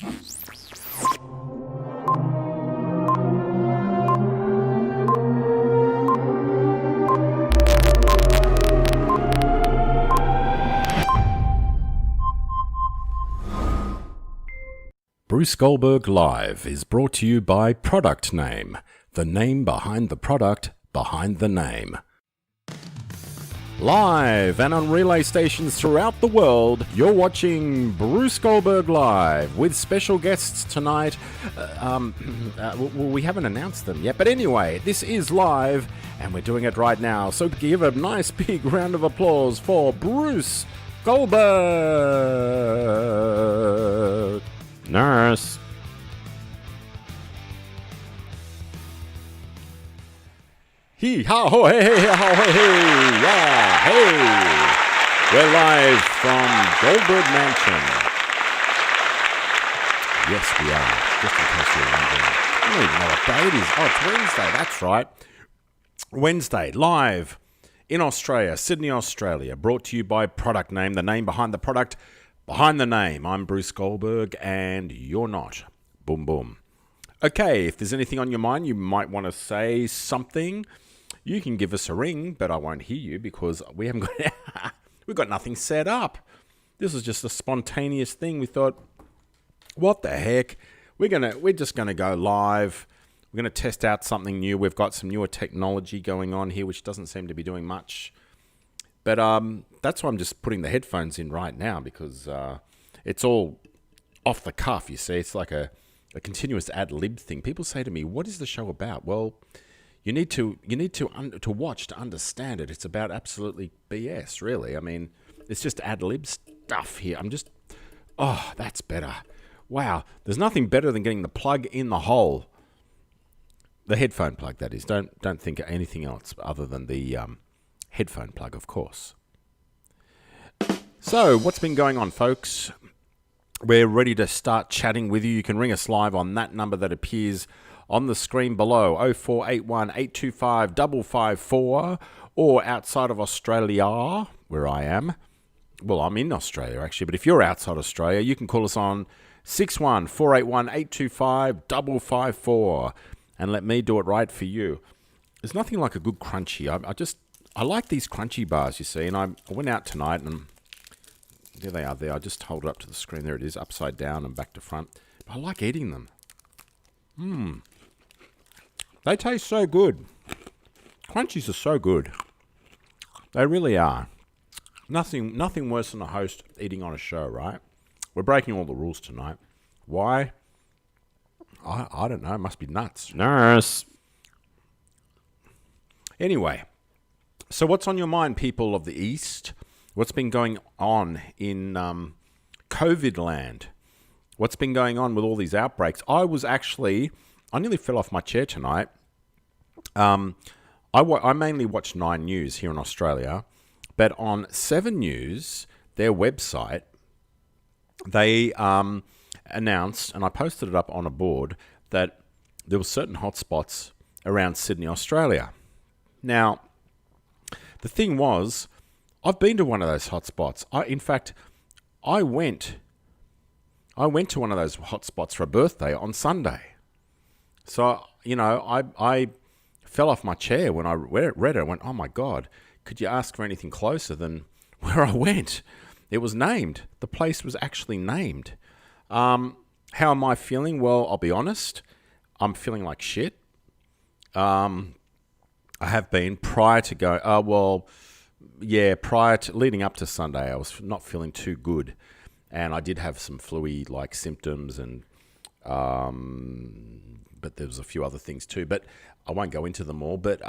Bruce Goldberg Live is brought to you by Product Name, the name behind the product behind the name. Live and on relay stations throughout the world, you're watching Bruce Goldberg Live with special guests tonight. We haven't announced them yet, but anyway, this is live and we're doing it right now. So give a nice big round of applause for Bruce Goldberg. Nurse. Hee ha ho hey hey ha ho hey hey yeah hey. We're live from Goldberg Mansion. Yes, we are. Just in case you're wondering, I don't even know what day it is. Oh, it's Wednesday. That's right. Wednesday, live in Australia, Sydney, Australia. Brought to you by Product Name, the name behind the product. Behind the name, I'm Bruce Goldberg, and you're not. Boom, boom. Okay, if there's anything on your mind, you might want to say something. You can give us a ring, but I won't hear you because we've got nothing set up. This is just a spontaneous thing. We thought, what the heck? We're just gonna go live. We're gonna test out something new. We've got some newer technology going on here, which doesn't seem to be doing much. But that's why I'm just putting the headphones in right now because it's all off the cuff, you see. It's like a continuous ad-lib thing. People say to me, what is the show about? Well, you need to watch to understand it. It's about absolutely BS, really. I mean, it's just ad-lib stuff here. Oh, that's better. Wow, there's nothing better than getting the plug in the hole. The headphone plug, that is. Don't think of anything else other than the headphone plug, of course. So, what's been going on, folks? We're ready to start chatting with you. You can ring us live on that number that appears on the screen below, 0481 825 554, or outside of Australia, where I am. Well, I'm in Australia, actually, but if you're outside Australia, you can call us on 61 481 825 554, and let me do it right for you. There's nothing like a good crunchy. I like these crunchy bars, you see, and I went out tonight, and there they are there. I just hold it up to the screen. There it is, upside down and back to front. But I like eating them. They taste so good. Crunchies are so good. They really are. Nothing worse than a host eating on a show, right? We're breaking all the rules tonight. Why? I don't know. It must be nuts. Nurse. Anyway. So what's on your mind, people of the East? What's been going on in COVID land? What's been going on with all these outbreaks? I nearly fell off my chair tonight. I mainly watch 9 News here in Australia, but on 7 News, their website, they announced, and I posted it up on a board, that there were certain hotspots around Sydney, Australia. Now, the thing was, I've been to one of those hotspots. I went to one of those hotspots for a birthday on Sunday. So, I fell off my chair when I read it. I went, oh my God, could you ask for anything closer than where I went? It was named. The place was actually named. How am I feeling? Well, I'll be honest. I'm feeling like shit. I have been prior to leading up to Sunday, I was not feeling too good. And I did have some flu-y-like symptoms, and but there was a few other things too. But I won't go into them all. But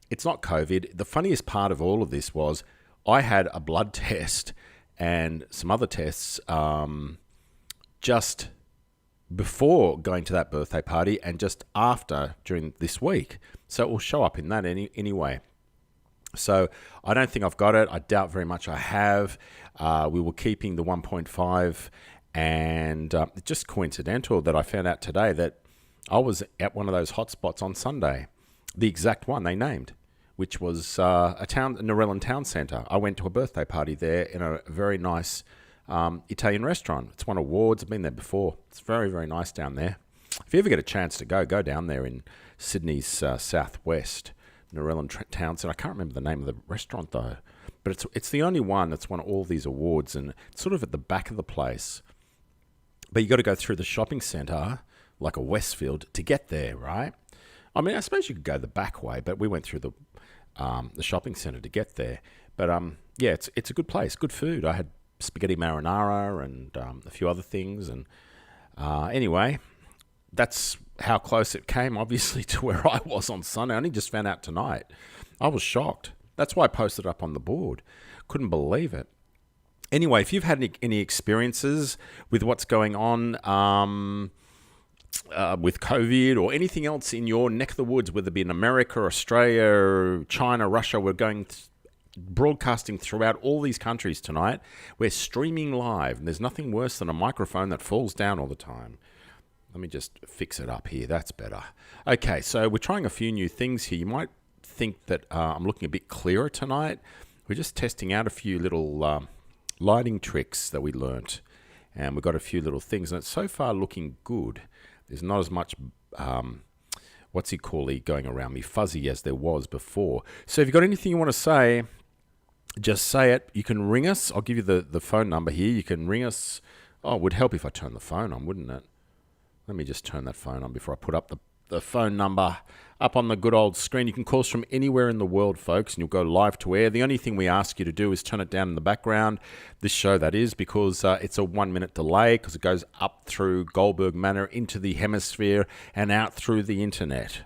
it's not COVID. The funniest part of all of this was I had a blood test and some other tests just before going to that birthday party and just after during this week. So it will show up in that anyway. So I don't think I've got it. I doubt very much I have. We were keeping the 1.5, and it's just coincidental that I found out today that I was at one of those hotspots on Sunday, the exact one they named, which was a Narellan town centre. I went to a birthday party there in a very nice Italian restaurant. It's won awards. I've been there before. It's very, very nice down there. If you ever get a chance to go down there in Sydney's southwest, Narellan Townsend. I can't remember the name of the restaurant though, but it's the only one that's won all these awards, and it's sort of at the back of the place. But you got to go through the shopping centre, like a Westfield, to get there, right? I mean, I suppose you could go the back way, but we went through the shopping centre to get there. But yeah, it's a good place, good food. I had spaghetti marinara and a few other things, and anyway, that's how close it came, obviously, to where I was on Sunday. I only just found out tonight. I was shocked. That's why I posted it up on the board. Couldn't believe it. Anyway, if you've had any experiences with what's going on with COVID or anything else in your neck of the woods, whether it be in America, Australia, China, Russia, we're going broadcasting throughout all these countries tonight. We're streaming live, and there's nothing worse than a microphone that falls down all the time. Let me just fix it up here. That's better. Okay, so we're trying a few new things here. You might think that I'm looking a bit clearer tonight. We're just testing out a few little lighting tricks that we learnt, and we've got a few little things, and it's so far looking good. There's not as much going around me fuzzy as there was before. So if you've got anything you want to say, just say it. You can ring us. I'll give you the phone number here. You can ring us. Oh, it would help if I turned the phone on, wouldn't it? Let me just turn that phone on before I put up the phone number up on the good old screen. You can call us from anywhere in the world, folks, and you'll go live to air. The only thing we ask you to do is turn it down in the background, this show that is, because it's a 1 minute delay because it goes up through Goldberg Manor into the hemisphere and out through the internet.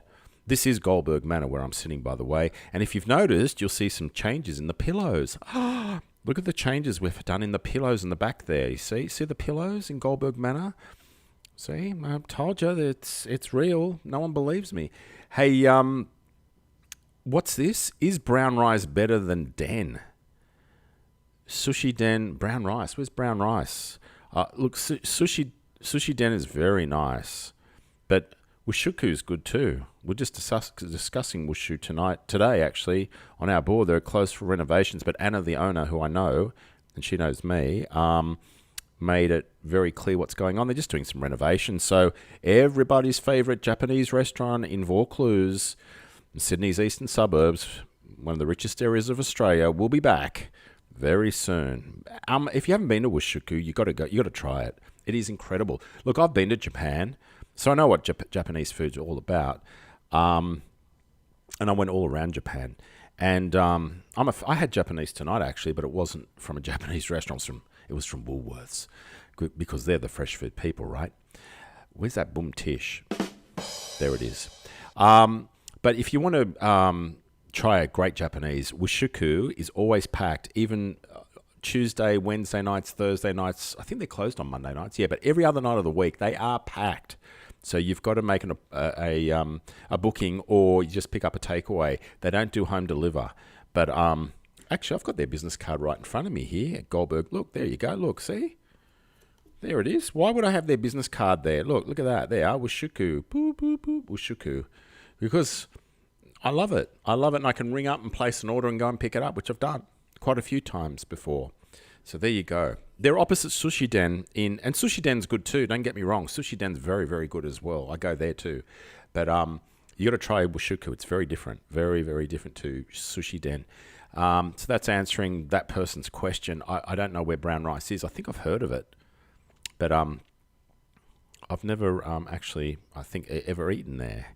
This is Goldberg Manor where I'm sitting, by the way. And if you've noticed, you'll see some changes in the pillows. Look at the changes we've done in the pillows in the back there. You see the pillows in Goldberg Manor? See, I told you that it's real. No one believes me. Hey, what's this? Is brown rice better than Den? Sushi Den, brown rice. Where's brown rice? Look, sushi Den is very nice, but Wushuku is good too. We're just discussing Wushu today, actually, on our board. They're closed for renovations, but Anna, the owner, who I know, and she knows me, made it very clear what's going on. They're just doing some renovations. So everybody's favourite Japanese restaurant in Vaucluse, in Sydney's eastern suburbs, one of the richest areas of Australia, will be back very soon. If you haven't been to Wushuku, you got to go. You got to try it. It is incredible. Look, I've been to Japan, so I know what Japanese food's all about. And I went all around Japan. And I had Japanese tonight, actually, but it wasn't from a Japanese restaurant. It was from Woolworths, because they're the fresh food people, right? Where's that boom tish? There it is. But if you want to try a great Japanese, Wushuku is always packed, even Tuesday, Wednesday nights, Thursday nights. I think they're closed on Monday nights, yeah, but every other night of the week, they are packed. So you've got to make a booking, or you just pick up a takeaway. They don't do home deliver. But actually, I've got their business card right in front of me here at Goldberg. Look, there you go. Look, see? There it is. Why would I have their business card there? Look at that. There, Wushuku. Boop, boop, boop, Wushuku. Because I love it. And I can ring up and place an order and go and pick it up, which I've done quite a few times before. So there you go. They're opposite Sushi Den and Sushi Den's good too. Don't get me wrong. Sushi Den's very, very good as well. I go there too. But you got to try Wushuku. It's very different. Very, very different to Sushi Den. So that's answering that person's question. I don't know where brown rice is. I think I've heard of it. But I've never actually, I think, ever eaten there.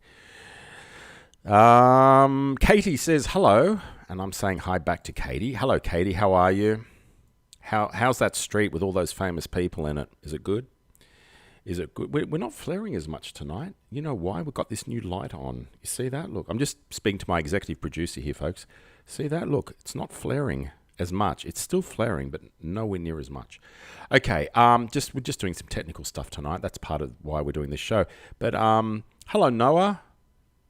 Katie says hello, and I'm saying hi back to Katie. Hello, Katie. How are you? How's that street with all those famous people in it? Is it good? Is it good? We're not flaring as much tonight. You know why? We've got this new light on. You see that? Look, I'm just speaking to my executive producer here, folks. See that? Look, it's not flaring as much. It's still flaring, but nowhere near as much. Okay, we're just doing some technical stuff tonight. That's part of why we're doing this show. But hello, Noah.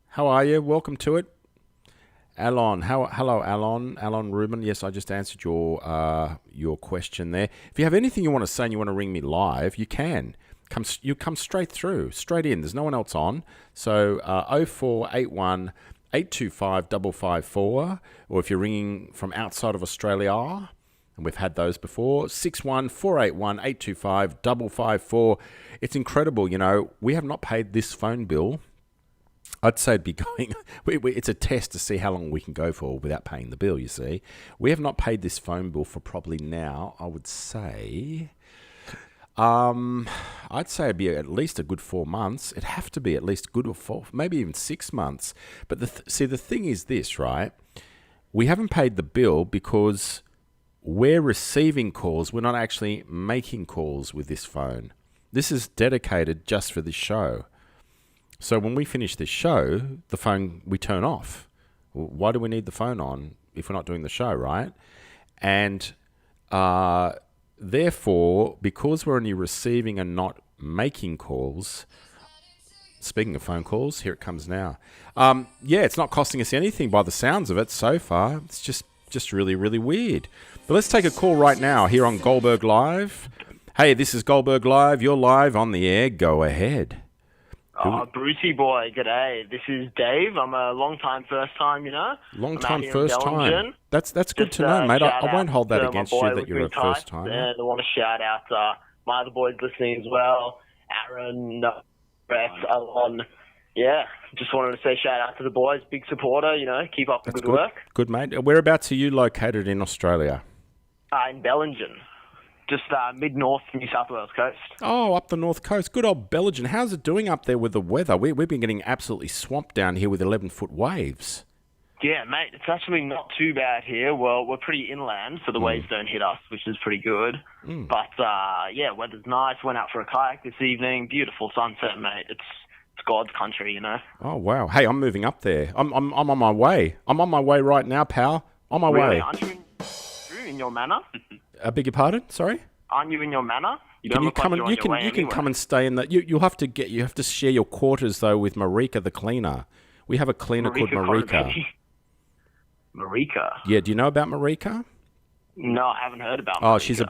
How are you? Welcome to it. Hello, Alon Rubin. Yes, I just answered your question there. If you have anything you want to say and you want to ring me live, you can. You come straight through, straight in. There's no one else on. So 0481 825 554, or if you're ringing from outside of Australia, And we've had those before. 61481825 It's incredible. We have not paid this phone bill. I'd say it'd be going. It's a test to see how long we can go for without paying the bill. You see, we have not paid this phone bill for probably now. I would say, I'd say it'd be at least a good 4 months. It'd have to be at least good or 4, maybe even 6 months. But the thing is this, right? We haven't paid the bill because we're receiving calls. We're not actually making calls with this phone. This is dedicated just for this show. So when we finish this show, the phone we turn off. Why do we need the phone on if we're not doing the show, right? And therefore, because we're only receiving and not making calls, speaking of phone calls, here it comes now. It's not costing us anything by the sounds of it so far. It's just really, really weird. But let's take a call right now here on Goldberg Live. Hey, this is Goldberg Live. You're live on the air. Go ahead. Oh, Brucey boy, g'day. This is Dave. I'm a long-time first-time, Long-time first-time. That's good to know, mate. I won't hold that against you that you're a first-timer. And I want to shout out my other boys listening as well. Aaron, Brett, Alon. Yeah, just wanted to say shout out to the boys. Big supporter, keep up the good work. Good, mate. Whereabouts are you located in Australia? In Bellingen. Just mid-north New South Wales coast. Oh, up the north coast. Good old Bellingen. How's it doing up there with the weather? We've been getting absolutely swamped down here with 11-foot waves. Yeah, mate, it's actually not too bad here. Well, we're pretty inland, so the waves don't hit us, which is pretty good. But, weather's nice. Went out for a kayak this evening. Beautiful sunset, mate. It's God's country, Oh, wow. Hey, I'm moving up there. I'm on my way. I'm on my way right now, pal. On my way. Aren't you in your manor? I beg your pardon? Sorry? Aren't you in your manor? You don't Can you look come like and you're on your way you can anywhere. come and stay in the you have to share your quarters though with Marika the cleaner. We have a cleaner called Marika. Marika? Yeah, do you know about Marika? No, I haven't heard about Marika. Oh, she's a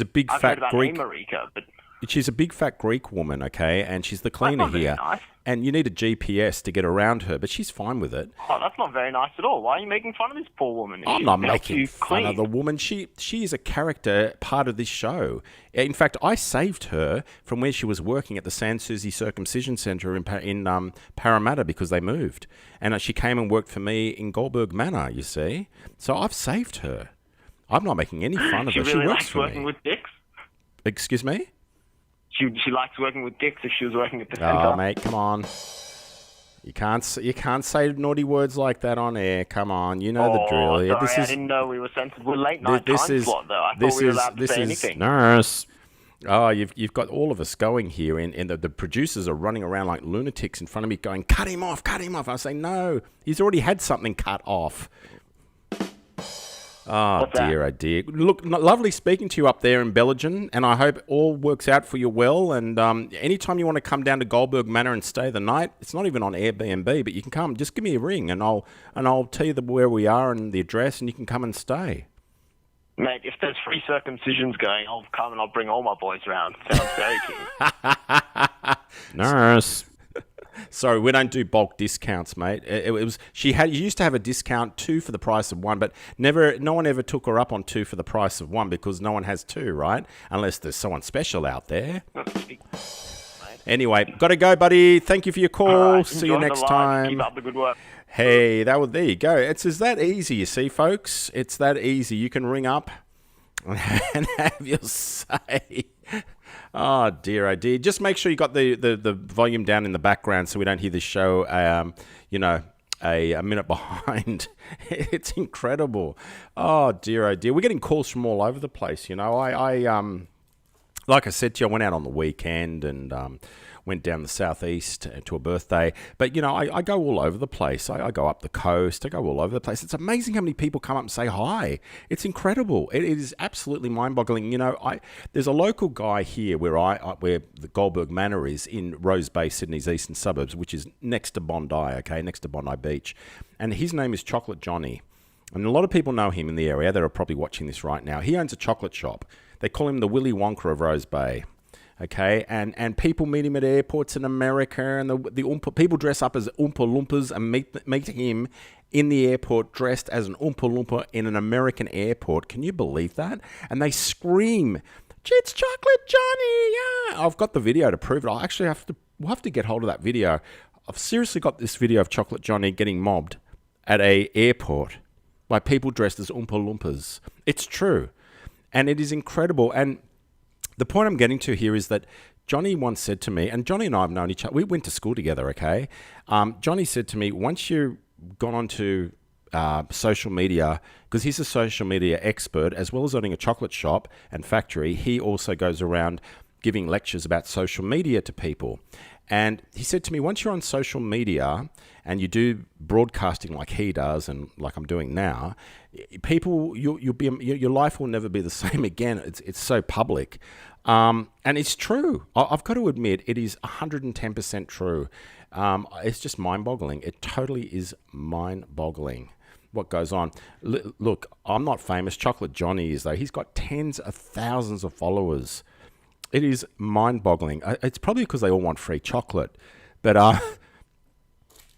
big I've fat heard about Greek. Marika, but She's a big fat Greek woman, okay, and she's the cleaner that's not very here. nice. And you need a GPS to get around her, but she's fine with it. Oh, that's not very nice at all. Why are you making fun of this poor woman? I'm not making fun of the woman. She is a character, part of this show. In fact, I saved her from where she was working at the San Susi Circumcision Centre in Parramatta because they moved. And she came and worked for me in Goldberg Manor, you see. So I've saved her. I'm not making any fun of her. She She really works likes for working me. with dicks? Excuse me? She likes working with dicks if she was working at the centre. Oh, mate, come on. You can't say naughty words like that on air. Come on, you know the drill. Sorry, I didn't know we were sensitive. We're late night time slot, though. I thought we were allowed to say anything. Nurse. Oh, you've got all of us going here, and the producers are running around like lunatics in front of me going, cut him off. I say, no, he's already had something cut off. Oh, dear, oh dear. Look, lovely speaking to you up there in Bellingen, and I hope all works out for you well. And anytime you want to come down to Goldberg Manor and stay the night, it's not even on Airbnb, but you can come. Just give me a ring, and I'll tell you where we are and the address, and you can come and stay. Mate, if there's free circumcisions going, I'll come and I'll bring all my boys round. Sounds very cute. Nurse. Sorry, we don't do bulk discounts, mate. You used to have a discount 2 for the price of 1, but no one ever took her up on 2 for the price of 1 because no one has 2, right? Unless there's someone special out there. Anyway, got to go, buddy. Thank you for your call. Right, see you next time. Keep up the good work. Hey, there you go. It's that easy, you see, folks. It's that easy. You can ring up and have your say. Oh dear, oh dear. Just make sure you got the volume down in the background so we don't hear the show, a minute behind. It's incredible. Oh dear, oh dear. We're getting calls from all over the place. I like I said to you, I went out on the weekend and went down the southeast to a birthday. But, I go all over the place. I go up the coast. I go all over the place. It's amazing how many people come up and say hi. It's incredible. It is absolutely mind-boggling. There's a local guy here where the Goldberg Manor is in Rose Bay, Sydney's eastern suburbs, which is next to Bondi, okay, next to Bondi Beach. And his name is Chocolate Johnny. And a lot of people know him in the area that are probably watching this right now. He owns a chocolate shop. They call him the Willy Wonka of Rose Bay. okay? And people meet him at airports in America, and people dress up as Oompa Loompas and meet him in the airport dressed as an Oompa Loompa in an American airport. Can you believe that? And they scream, "It's Chocolate Johnny!" Yeah, I've got the video to prove it. We'll have to get hold of that video. I've seriously got this video of Chocolate Johnny getting mobbed at a airport by people dressed as Oompa Loompas. It's true. And it is incredible. And the point I'm getting to here is that Johnny once said to me, and Johnny and I have known each other, we went to school together, okay? Johnny said to me, once you've gone onto social media, because he's a social media expert, as well as owning a chocolate shop and factory, he also goes around giving lectures about social media to people. And he said to me, once you're on social media and you do broadcasting like he does and like I'm doing now, people, your life will never be the same again. It's so public. And it's true. I've got to admit, it is 110% true. It's just mind-boggling. It totally is mind-boggling what goes on. Look, I'm not famous. Chocolate Johnny is, though. He's got tens of thousands of followers. It is mind-boggling. It's probably because they all want free chocolate. But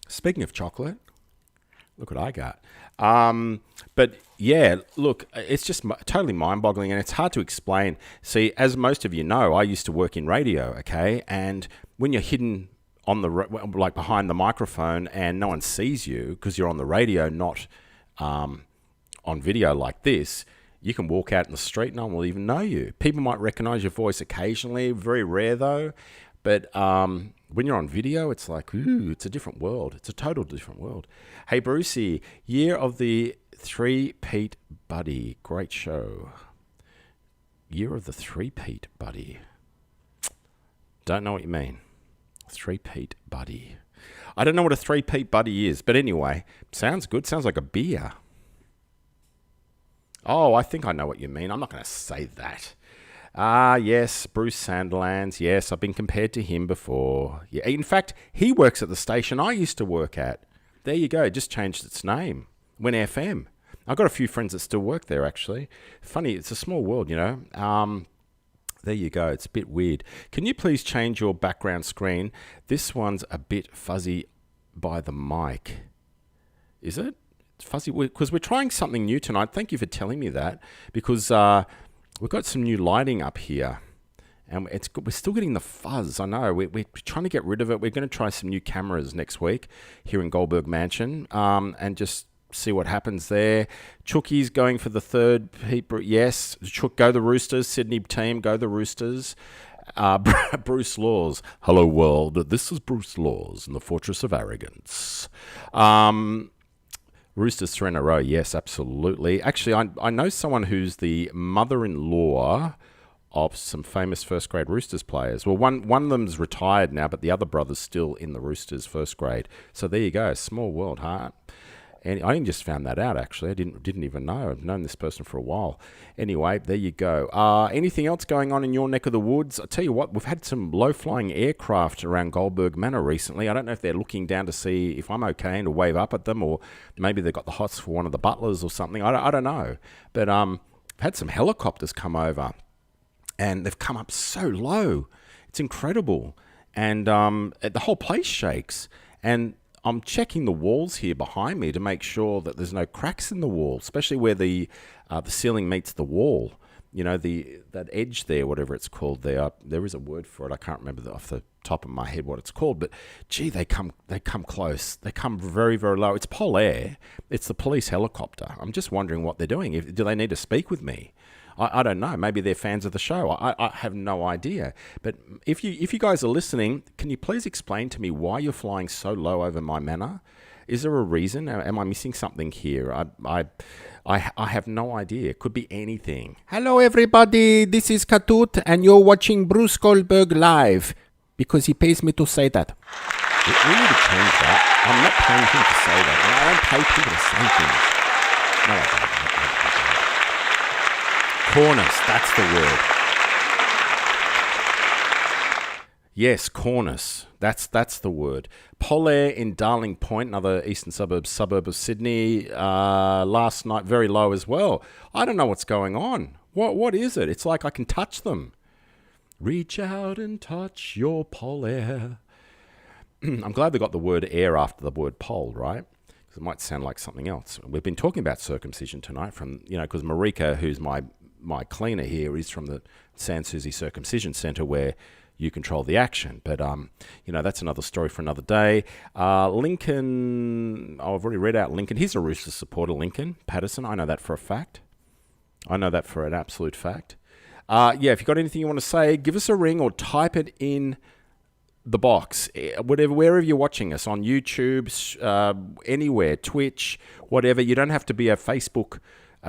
speaking of chocolate, look what I got. But yeah, look, it's just totally mind-boggling, and it's hard to explain. See, as most of you know, I used to work in radio, okay? And when you're hidden on like behind the microphone and no one sees you because you're on the radio, not on video like this, you can walk out in the street, no one will even know you. People might recognize your voice occasionally, very rare though. But when you're on video, it's like, ooh, it's a different world. It's a total different world. Hey, Brucey, Year of the Three-Peat Buddy. Great show. Year of the Three-Peat Buddy. Don't know what you mean. Three-Peat Buddy. I don't know what a Three-Peat Buddy is, but anyway, sounds good. Sounds like a beer. Oh, I think I know what you mean. I'm not going to say that. Yes, Bruce Sandilands. Yes, I've been compared to him before. Yeah, in fact, he works at the station I used to work at. There you go. It just changed its name. Went FM. I've got a few friends that still work there, actually. Funny, it's a small world, you know. There you go. It's a bit weird. Can you please change your background screen? This one's a bit fuzzy by the mic. Is it? It's fuzzy because we're trying something new tonight. Thank you for telling me that, because we've got some new lighting up here, and we're still getting the fuzz. I know we're trying to get rid of it. We're going to try some new cameras next week here in Goldberg Mansion, and just see what happens there. Chookie's going for the third. Yes, Chook, go the Roosters. Sydney team, go the Roosters. Bruce Laws. Hello world. This is Bruce Laws in the Fortress of Arrogance. Roosters 3 in a row. Yes, absolutely. Actually, I know someone who's the mother-in-law of some famous first-grade Roosters players. Well, one of them's retired now, but the other brother's still in the Roosters first grade. So there you go. Small world, huh? And I just found that out, actually. I didn't even know. I've known this person for a while. Anyway, there you go. Anything else going on in your neck of the woods? I'll tell you what, we've had some low-flying aircraft around Goldberg Manor recently. I don't know if they're looking down to see if I'm okay and to wave up at them, or maybe they've got the hots for one of the butlers or something. I don't know. But I've had some helicopters come over, and they've come up so low. It's incredible. And the whole place shakes. And I'm checking the walls here behind me to make sure that there's no cracks in the wall, especially where the ceiling meets the wall. You know, that edge there, whatever it's called there. There is a word for it. I can't remember off the top of my head what it's called. But gee, they come close. They come very, very low. It's Pol Air. It's the police helicopter. I'm just wondering what they're doing. Do they need to speak with me? I don't know. Maybe they're fans of the show. I have no idea. But if you guys are listening, can you please explain to me why you're flying so low over my manor? Is there a reason? Am I missing something here? I have no idea. It could be anything. Hello, everybody. This is Katut, and you're watching Bruce Goldberg live, because he pays me to say that. We need to change that. I'm not paying him to say that. I don't pay people to say things. No, I don't. Cornice, that's the word. Yes, Cornice, that's the word. Pol Air in Darling Point, another eastern suburb of Sydney, last night, very low as well. I don't know what's going on. What is it? It's like I can touch them. Reach out and touch your pole air. I'm glad they got the word air after the word pole, right? Because it might sound like something else. We've been talking about circumcision tonight from, because Marika, who's my cleaner here, is from the Sans Souci Circumcision Centre where you control the action. But, that's another story for another day. Lincoln, I've already read out Lincoln. He's a Roosters supporter, Lincoln Patterson. I know that for a fact. I know that for an absolute fact. If you've got anything you want to say, give us a ring or type it in the box. Wherever you're watching us, on YouTube, anywhere, Twitch, whatever. You don't have to be a Facebook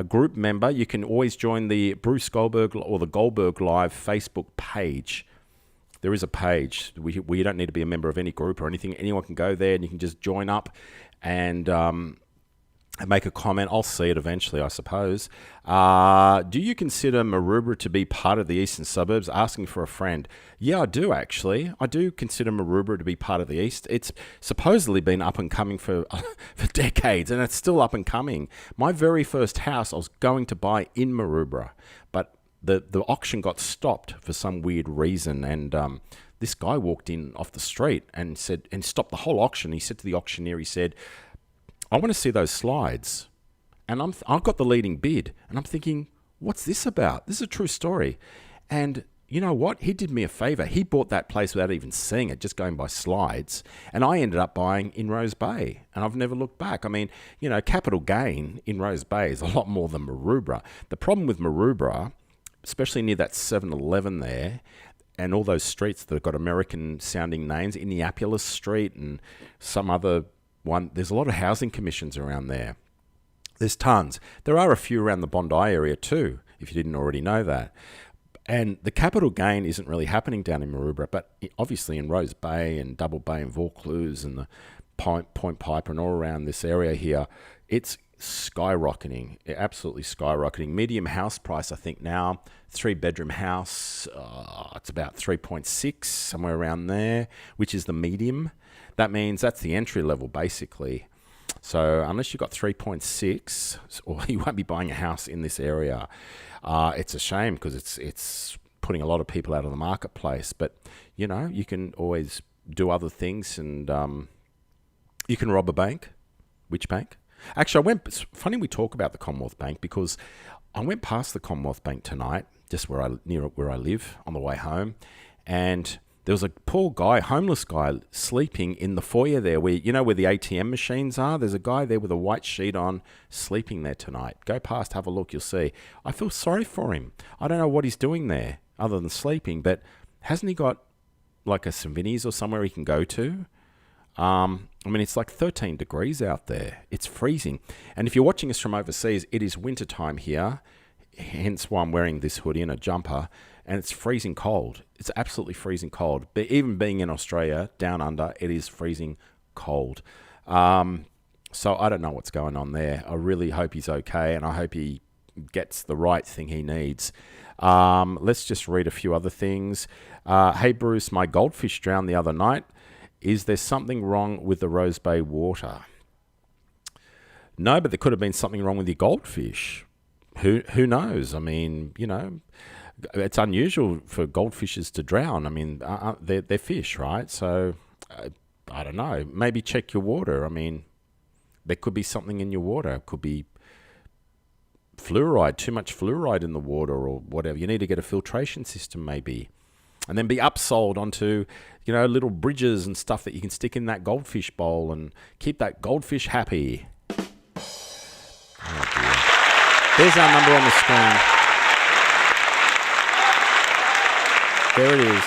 group member. You can always join the Bruce Goldberg or the Goldberg Live Facebook page. There is a page where you don't need to be a member of any group or anything. Anyone can go there and you can just join up and make a comment. I'll see it eventually, I suppose. Do you consider Maroubra to be part of the eastern suburbs? Asking for a friend. Yeah, I do, actually. I do consider Maroubra to be part of the east. It's supposedly been up and coming for decades, and it's still up and coming. My very first house I was going to buy in Maroubra, but the auction got stopped for some weird reason, and this guy walked in off the street and stopped the whole auction. He said to the auctioneer, he said, I want to see those slides. And I've got the leading bid. And I'm thinking, what's this about? This is a true story. And you know what? He did me a favor. He bought that place without even seeing it, just going by slides. And I ended up buying in Rose Bay. And I've never looked back. I mean, capital gain in Rose Bay is a lot more than Maroubra. The problem with Maroubra, especially near that 7-Eleven there, and all those streets that have got American-sounding names, Indianapolis Street and some other one, there's a lot of housing commissions around there. There's tons. There are a few around the Bondi area too, if you didn't already know that. And the capital gain isn't really happening down in Maroubra, but obviously in Rose Bay and Double Bay and Vaucluse and the Point Piper and all around this area here, it's skyrocketing, absolutely skyrocketing. Medium house price, I think now, 3-bedroom house, it's about 3.6, somewhere around there, which is the medium. That means that's the entry level, basically. So unless you've got 3.6, or you won't be buying a house in this area. It's a shame because it's putting a lot of people out of the marketplace. But, you can always do other things, and you can rob a bank. Which bank? Actually, it's funny we talk about the Commonwealth Bank because I went past the Commonwealth Bank tonight, just near where I live, on the way home, and there was a poor guy, homeless guy, sleeping in the foyer there, where where the ATM machines are. There's a guy there with a white sheet on, sleeping there tonight. Go past, have a look, you'll see. I feel sorry for him. I don't know what he's doing there other than sleeping, but hasn't he got like a Savini's or somewhere he can go to? It's like 13 degrees out there. It's freezing. And if you're watching us from overseas, it is wintertime here, hence why I'm wearing this hoodie and a jumper, and it's freezing cold. It's absolutely freezing cold. But even being in Australia, down under, it is freezing cold. So I don't know what's going on there. I really hope he's okay, and I hope he gets the right thing he needs. Let's just read a few other things. Hey, Bruce, my goldfish drowned the other night. Is there something wrong with the Rose Bay water? No, but there could have been something wrong with your goldfish. Who knows? It's unusual for goldfishes to drown. They're fish, right? So, I don't know. Maybe check your water. There could be something in your water. It could be fluoride, too much fluoride in the water or whatever. You need to get a filtration system maybe. And then be upsold onto, little bridges and stuff that you can stick in that goldfish bowl and keep that goldfish happy. Oh dear. There's our number on the screen. There it is.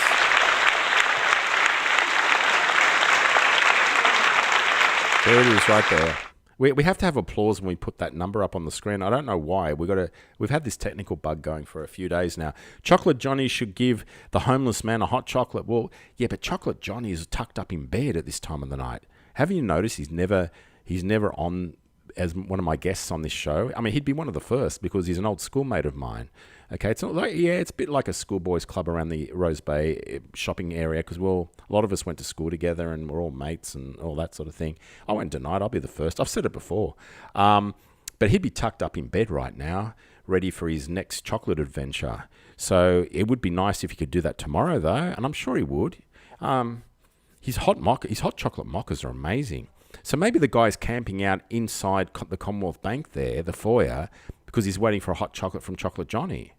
There it is right there. We have to have applause when we put that number up on the screen. I don't know why. We've had this technical bug going for a few days now. Chocolate Johnny should give the homeless man a hot chocolate. Well, yeah, but Chocolate Johnny is tucked up in bed at this time of the night. Haven't you noticed he's never on as one of my guests on this show? He'd be one of the first because he's an old schoolmate of mine. Okay, it's not like, it's a bit like a schoolboys club around the Rose Bay shopping area because a lot of us went to school together and we're all mates and all that sort of thing. I won't deny it. I'll be the first. I've said it before. But he'd be tucked up in bed right now, ready for his next chocolate adventure. So it would be nice if he could do that tomorrow, though, and I'm sure he would. His hot chocolate mochas are amazing. So maybe the guy's camping out inside the Commonwealth Bank there, the foyer, because he's waiting for a hot chocolate from Chocolate Johnny.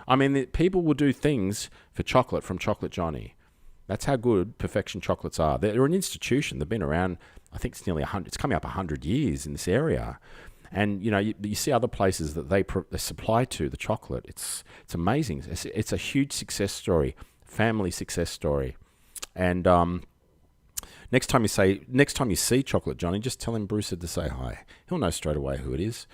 I mean, people will do things for chocolate from Chocolate Johnny. That's how good Perfection chocolates are. They're an institution. They've been around, I think it's nearly 100. It's coming up 100 years in this area. And, you know, you see other places that they supply to the chocolate. It's amazing. It's a huge success story, family success story. And next time you see Chocolate Johnny, just tell him Bruce said to say hi. He'll know straight away who it is.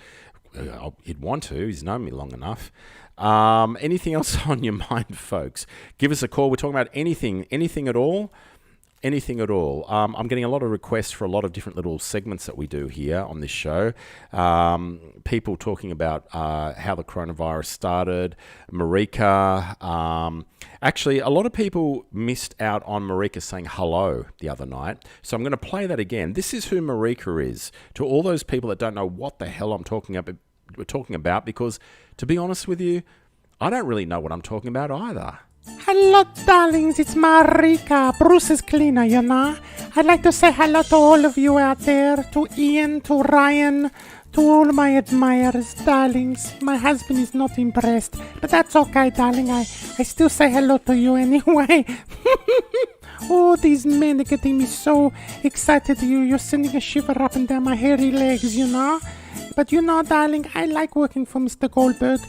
He'd want to. He's known me long enough. Anything else on your mind, folks? Give us a call. We're talking about anything at all. Anything at all. I'm getting a lot of requests for a lot of different little segments that we do here on this show. People talking about how the coronavirus started. Marika. Actually, a lot of people missed out on Marika saying hello the other night. So I'm going to play that again. This is who Marika is. To all those people that don't know what the hell we're talking about, because to be honest with you, I don't really know what I'm talking about either. Hello, darlings. It's Marika, Bruce's cleaner, you know. I'd like to say hello to all of you out there, to Ian, to Ryan, to all my admirers, darlings. My husband is not impressed, but that's okay, darling. I still say hello to you anyway. Oh, these men are getting me so excited. You're sending a shiver up and down my hairy legs, you know. But you know, darling, I like working for Mr. Goldberg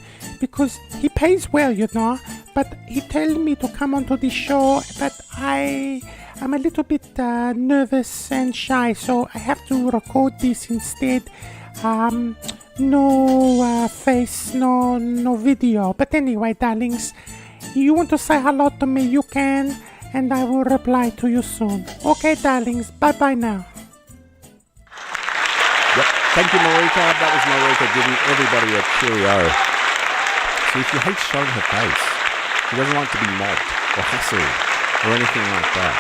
because he pays well, you know. But he told me to come onto the show, but I'm a little bit nervous and shy, so I have to record this instead. No face, no video. But anyway, darlings, you want to say hello to me, you can, and I will reply to you soon. Okay, darlings, bye-bye now. Yep. Thank you, Marika. That was Marika giving everybody a cheerio. See, if you hate showing her face, she doesn't like to be mobbed or hassled or anything like that.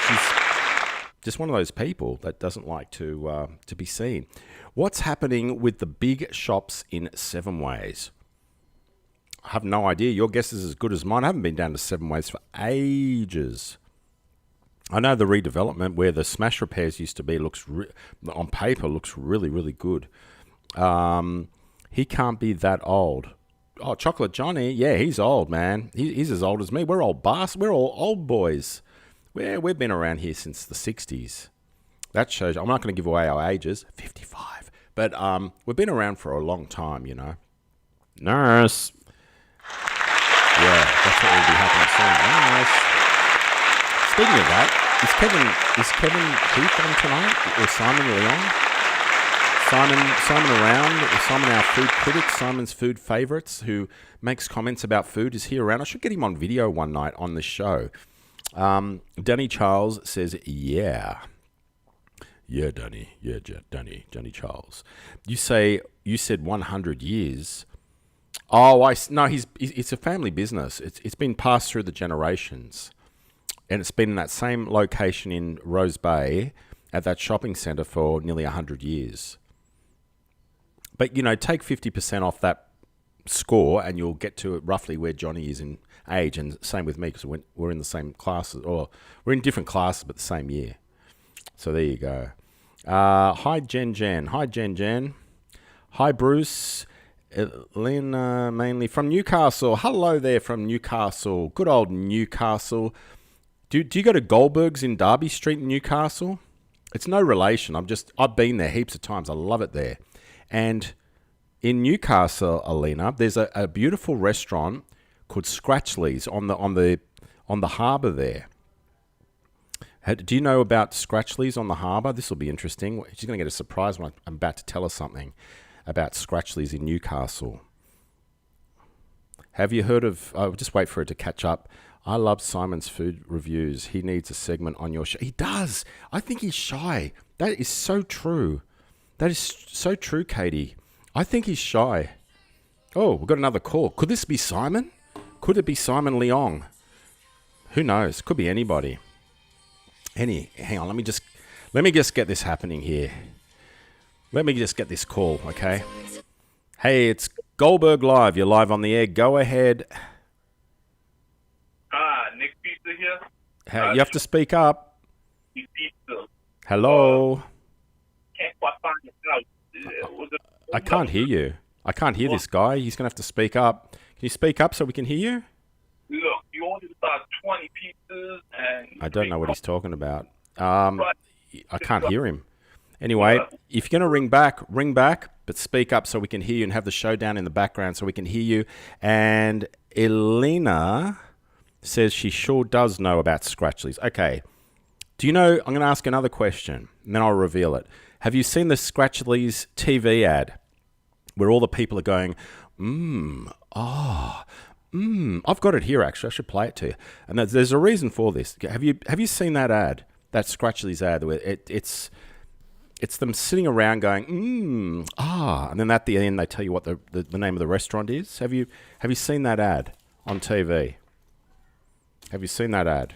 She's just one of those people that doesn't like to be seen. What's happening with the big shops in Seven Ways? I have no idea. Your guess is as good as mine. I haven't been down to Seven Ways for ages. I know the redevelopment where the Smash Repairs used to be on paper looks really, really good. He can't be that old. Oh, Chocolate Johnny, yeah, he's old, man. He's as old as me. We're old We're all old boys. We've been around here since the 60s. That shows you. I'm not going to give away our ages. 55. But we've been around for a long time, you know. Nurse. Yeah, that's what will be happening soon. Nurse. Speaking of that, is Kevin Heath on tonight? Or Simon Leon? Simon around, Simon our food critic, Simon's food favourites, who makes comments about food. Is he around? I should get him on video one night on the show. Danny Charles says, yeah. Yeah, Danny. Yeah, Danny Charles. You said 100 years. Oh, no, it's a family business. It's been passed through the generations. And it's been in that same location in Rose Bay at that shopping centre for nearly 100 years. But, you know, take 50% off that score and you'll get to roughly where Johnny is in age. And same with me because we're in the same classes, or we're in different classes but the same year. So there you go. Hi, Jen. Hi, Jen. Hi, Bruce. Lynn, mainly from Newcastle. Hello there from Newcastle. Good old Newcastle. Do you go to Goldberg's in Derby Street in Newcastle? It's no relation. I've been there heaps of times. I love it there. And in Newcastle, Alina, there's a beautiful restaurant called Scratchley's on the harbour there. Do you know about Scratchley's on the harbour? This will be interesting. She's going to get a surprise when I'm about to tell her something about Scratchley's in Newcastle. Have you heard of... just wait for it to catch up. I love Simon's food reviews. He needs a segment on your show. He does. I think he's shy. That is so true. That is so true, Katie. I think he's shy. Oh, we've got another call. Could this be Simon? Could it be Simon Leong? Who knows? Could be anybody. Hang on. Let me just get this happening here. Let me just get this call, okay? Hey, it's Goldberg Live. You're live on the air. Go ahead. Nick Pizza here. You have to speak up. Pizza. Hello. Can't quite find your house. I can't hear you. I can't hear this guy. He's going to have to speak up. Can you speak up so we can hear you? Look, you ordered about 20 pizzas and... I don't know what he's talking about. I can't hear him. Anyway, if you're going to ring back, but speak up so we can hear you and have the show down in the background so we can hear you. And Elena says she sure does know about Scratchleys. Okay. Do you know, I'm going to ask another question, and then I'll reveal it. Have you seen the Scratchleys TV ad where all the people are going, I've got it here, actually. I should play it to you. And there's a reason for this. Have you seen that ad, that Scratchleys ad, where it's them sitting around going, and then at the end they tell you what the name of the restaurant is? Have you seen that ad on TV? Have you seen that ad?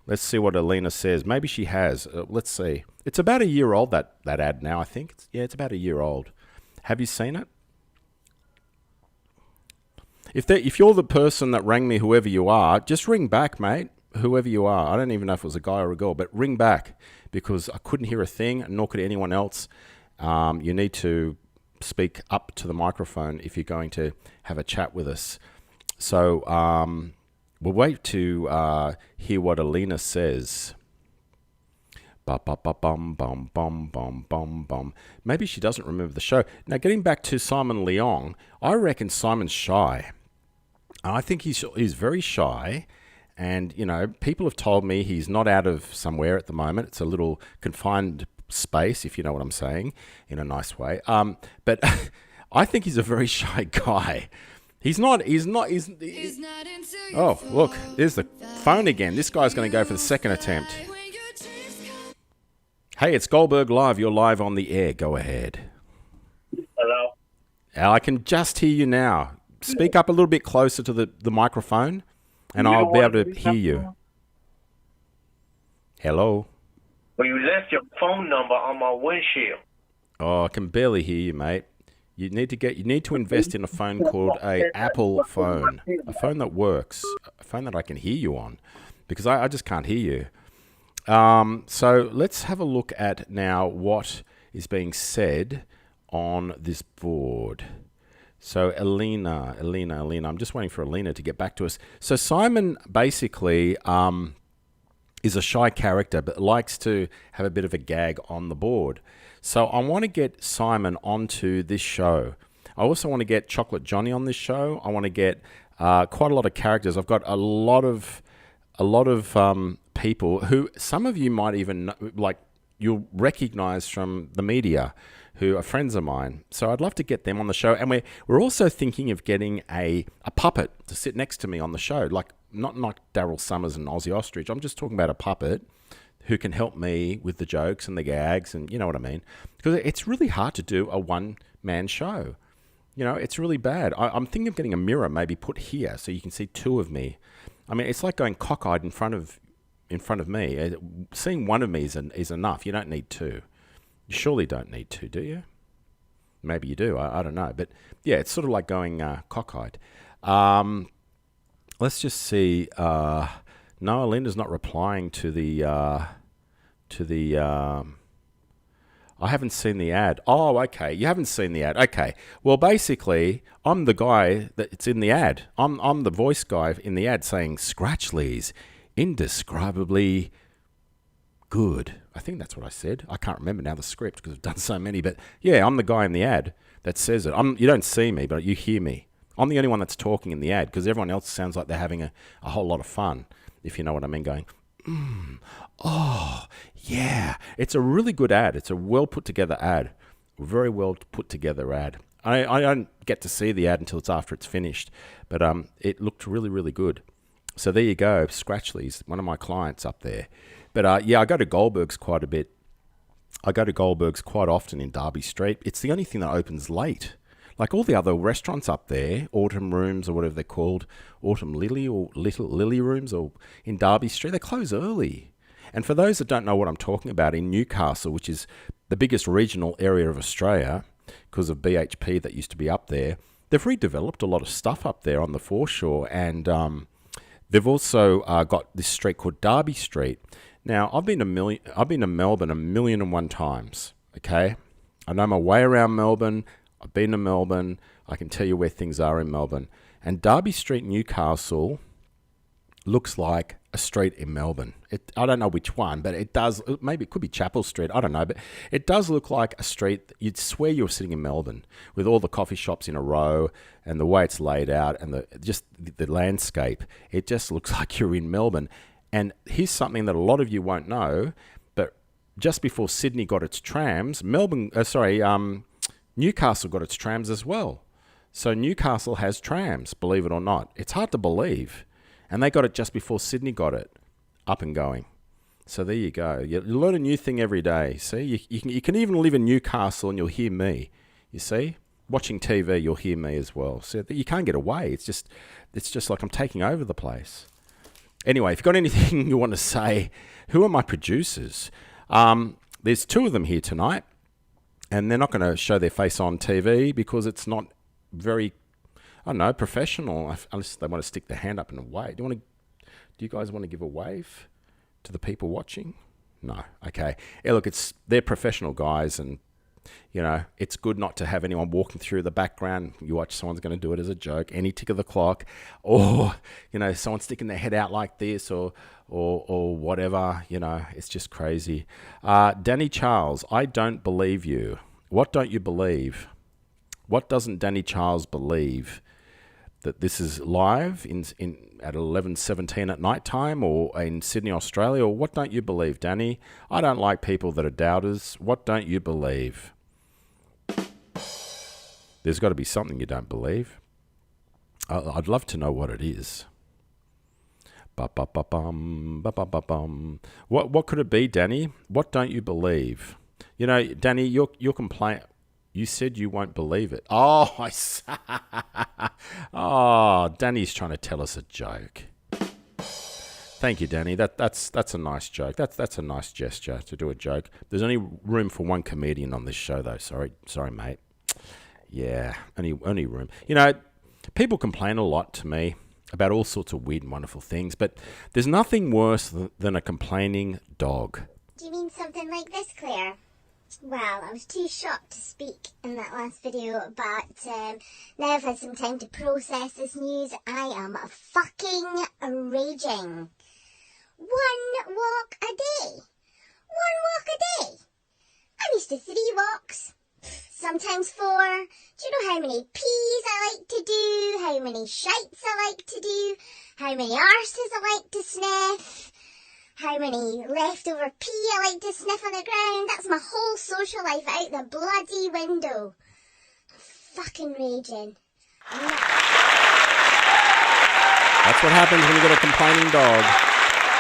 Let's see what Alina says. Maybe she has. Let's see. It's about a year old, that ad now, I think. It's about a year old. Have you seen it? If you're the person that rang me, whoever you are, just ring back, mate, whoever you are. I don't even know if it was a guy or a girl, but ring back because I couldn't hear a thing, nor could anyone else. You need to speak up to the microphone if you're going to have a chat with us. So we'll wait to hear what Alina says. Bum. Maybe she doesn't remember the show. Now, getting back to Simon Leong, I reckon Simon's shy. I think he's very shy. And, people have told me he's not out of somewhere at the moment. It's a little confined space, if you know what I'm saying, in a nice way. But I think he's a very shy guy. He's not. Oh, look, there's the phone again. This guy's going to go for the second attempt. Hey, it's Goldberg Live. You're live on the air. Go ahead. Hello? I can just hear you now. Speak up a little bit closer to the microphone, and I'll be able to hear you. Hello? Well, you left your phone number on my windshield. Oh, I can barely hear you, mate. You need to invest in a phone called a Apple phone, a phone that works, a phone that I can hear you on, because I just can't hear you. So let's have a look at now what is being said on this board. So Alina, I'm just waiting for Alina to get back to us. So Simon basically is a shy character, but likes to have a bit of a gag on the board. So I want to get Simon onto this show. I also want to get Chocolate Johnny on this show. I want to get quite a lot of characters. I've got a lot of people who some of you might even know, like you'll recognize from the media, who are friends of mine. So I'd love to get them on the show. And we're also thinking of getting a puppet to sit next to me on the show, like not Daryl Summers and Ozzy Ostrich. I'm just talking about a puppet who can help me with the jokes and the gags, and you know what I mean? Because it's really hard to do a one-man show. It's really bad. I'm thinking of getting a mirror maybe put here so you can see two of me. I mean, it's like going cockeyed in front of me. Seeing one of me is enough. You don't need two. You surely don't need two, do you? Maybe you do. I don't know. But yeah, it's sort of like going cockeyed. Let's just see. No, Linda's not replying to the. I haven't seen the ad. Oh, okay. You haven't seen the ad. Okay. Well, basically, I'm the guy that's in the ad. I'm the voice guy in the ad saying Scratchleys, indescribably good. I think that's what I said. I can't remember now the script because I've done so many. But yeah, I'm the guy in the ad that says it. You don't see me, but you hear me. I'm the only one that's talking in the ad because everyone else sounds like they're having a whole lot of fun, if you know what I mean, going, oh, yeah. It's a really good ad. It's a well put together ad. Very well put together ad. I don't get to see the ad until it's after it's finished, but it looked really, really good. So there you go, Scratchleys, one of my clients up there. But yeah, I go to Goldberg's quite a bit. I go to Goldberg's quite often in Derby Street. It's the only thing that opens late. Like all the other restaurants up there, Autumn Rooms or whatever they're called, Autumn Lily or Little Lily Rooms or in Derby Street, they close early. And for those that don't know what I'm talking about, in Newcastle, which is the biggest regional area of Australia, because of BHP that used to be up there, they've redeveloped a lot of stuff up there on the foreshore, and they've also got this street called Derby Street. Now, I've been to Melbourne 1,000,001 times. Okay, I know my way around Melbourne. I've been to Melbourne. I can tell you where things are in Melbourne. And Derby Street, Newcastle, looks like a street in Melbourne. I don't know which one, but it does. Maybe it could be Chapel Street. I don't know, but it does look like a street. You'd swear you're sitting in Melbourne with all the coffee shops in a row and the way it's laid out and the landscape. It just looks like you're in Melbourne. And here's something that a lot of you won't know, but just before Sydney got its trams, Newcastle got its trams as well. So Newcastle has trams, believe it or not. It's hard to believe. And they got it just before Sydney got it up and going. So there you go. You learn a new thing every day. See, you can even live in Newcastle and you'll hear me. You see, watching TV, you'll hear me as well. So you can't get away. It's just like I'm taking over the place. Anyway, if you've got anything you want to say, who are my producers? There's two of them here tonight, and they're not going to show their face on TV because it's not very, I don't know, professional, unless they want to stick their hand up and wave. Do you guys want to give a wave to the people watching? No. Okay. Yeah, look, they're professional guys, and it's good not to have anyone walking through the background. You watch someone's going to do it as a joke, any tick of the clock, or someone sticking their head out like this, or whatever. It's just crazy. Danny Charles, I don't believe you. What don't you believe? What doesn't Danny Charles believe? That this is live at 11:17 at night time, or in Sydney, Australia? Or what don't you believe, Danny? I don't like people that are doubters. What don't you believe? There's got to be something you don't believe. I'd love to know what it is. Ba-ba-ba-bum, ba-ba-ba-bum. What could it be, Danny? What don't you believe? Danny, your complaint. You said you won't believe it. Oh, Danny's trying to tell us a joke. Thank you, Danny. That's a nice joke. That's a nice gesture to do a joke. There's only room for one comedian on this show, though. Sorry, mate. Yeah, only room. People complain a lot to me about all sorts of weird and wonderful things, but there's nothing worse than a complaining dog. Do you mean something like this, Claire? Well, I was too shocked to speak in that last video, but now I've had some time to process this news. I am fucking raging. One walk a day. I'm used to 3 walks, sometimes 4. Do you know how many pees I like to do, how many shites I like to do, how many arses I like to sniff, how many leftover pee I like to sniff on the ground? That's my whole social life out the bloody window. I'm fucking raging. That's what happens when you get a complaining dog.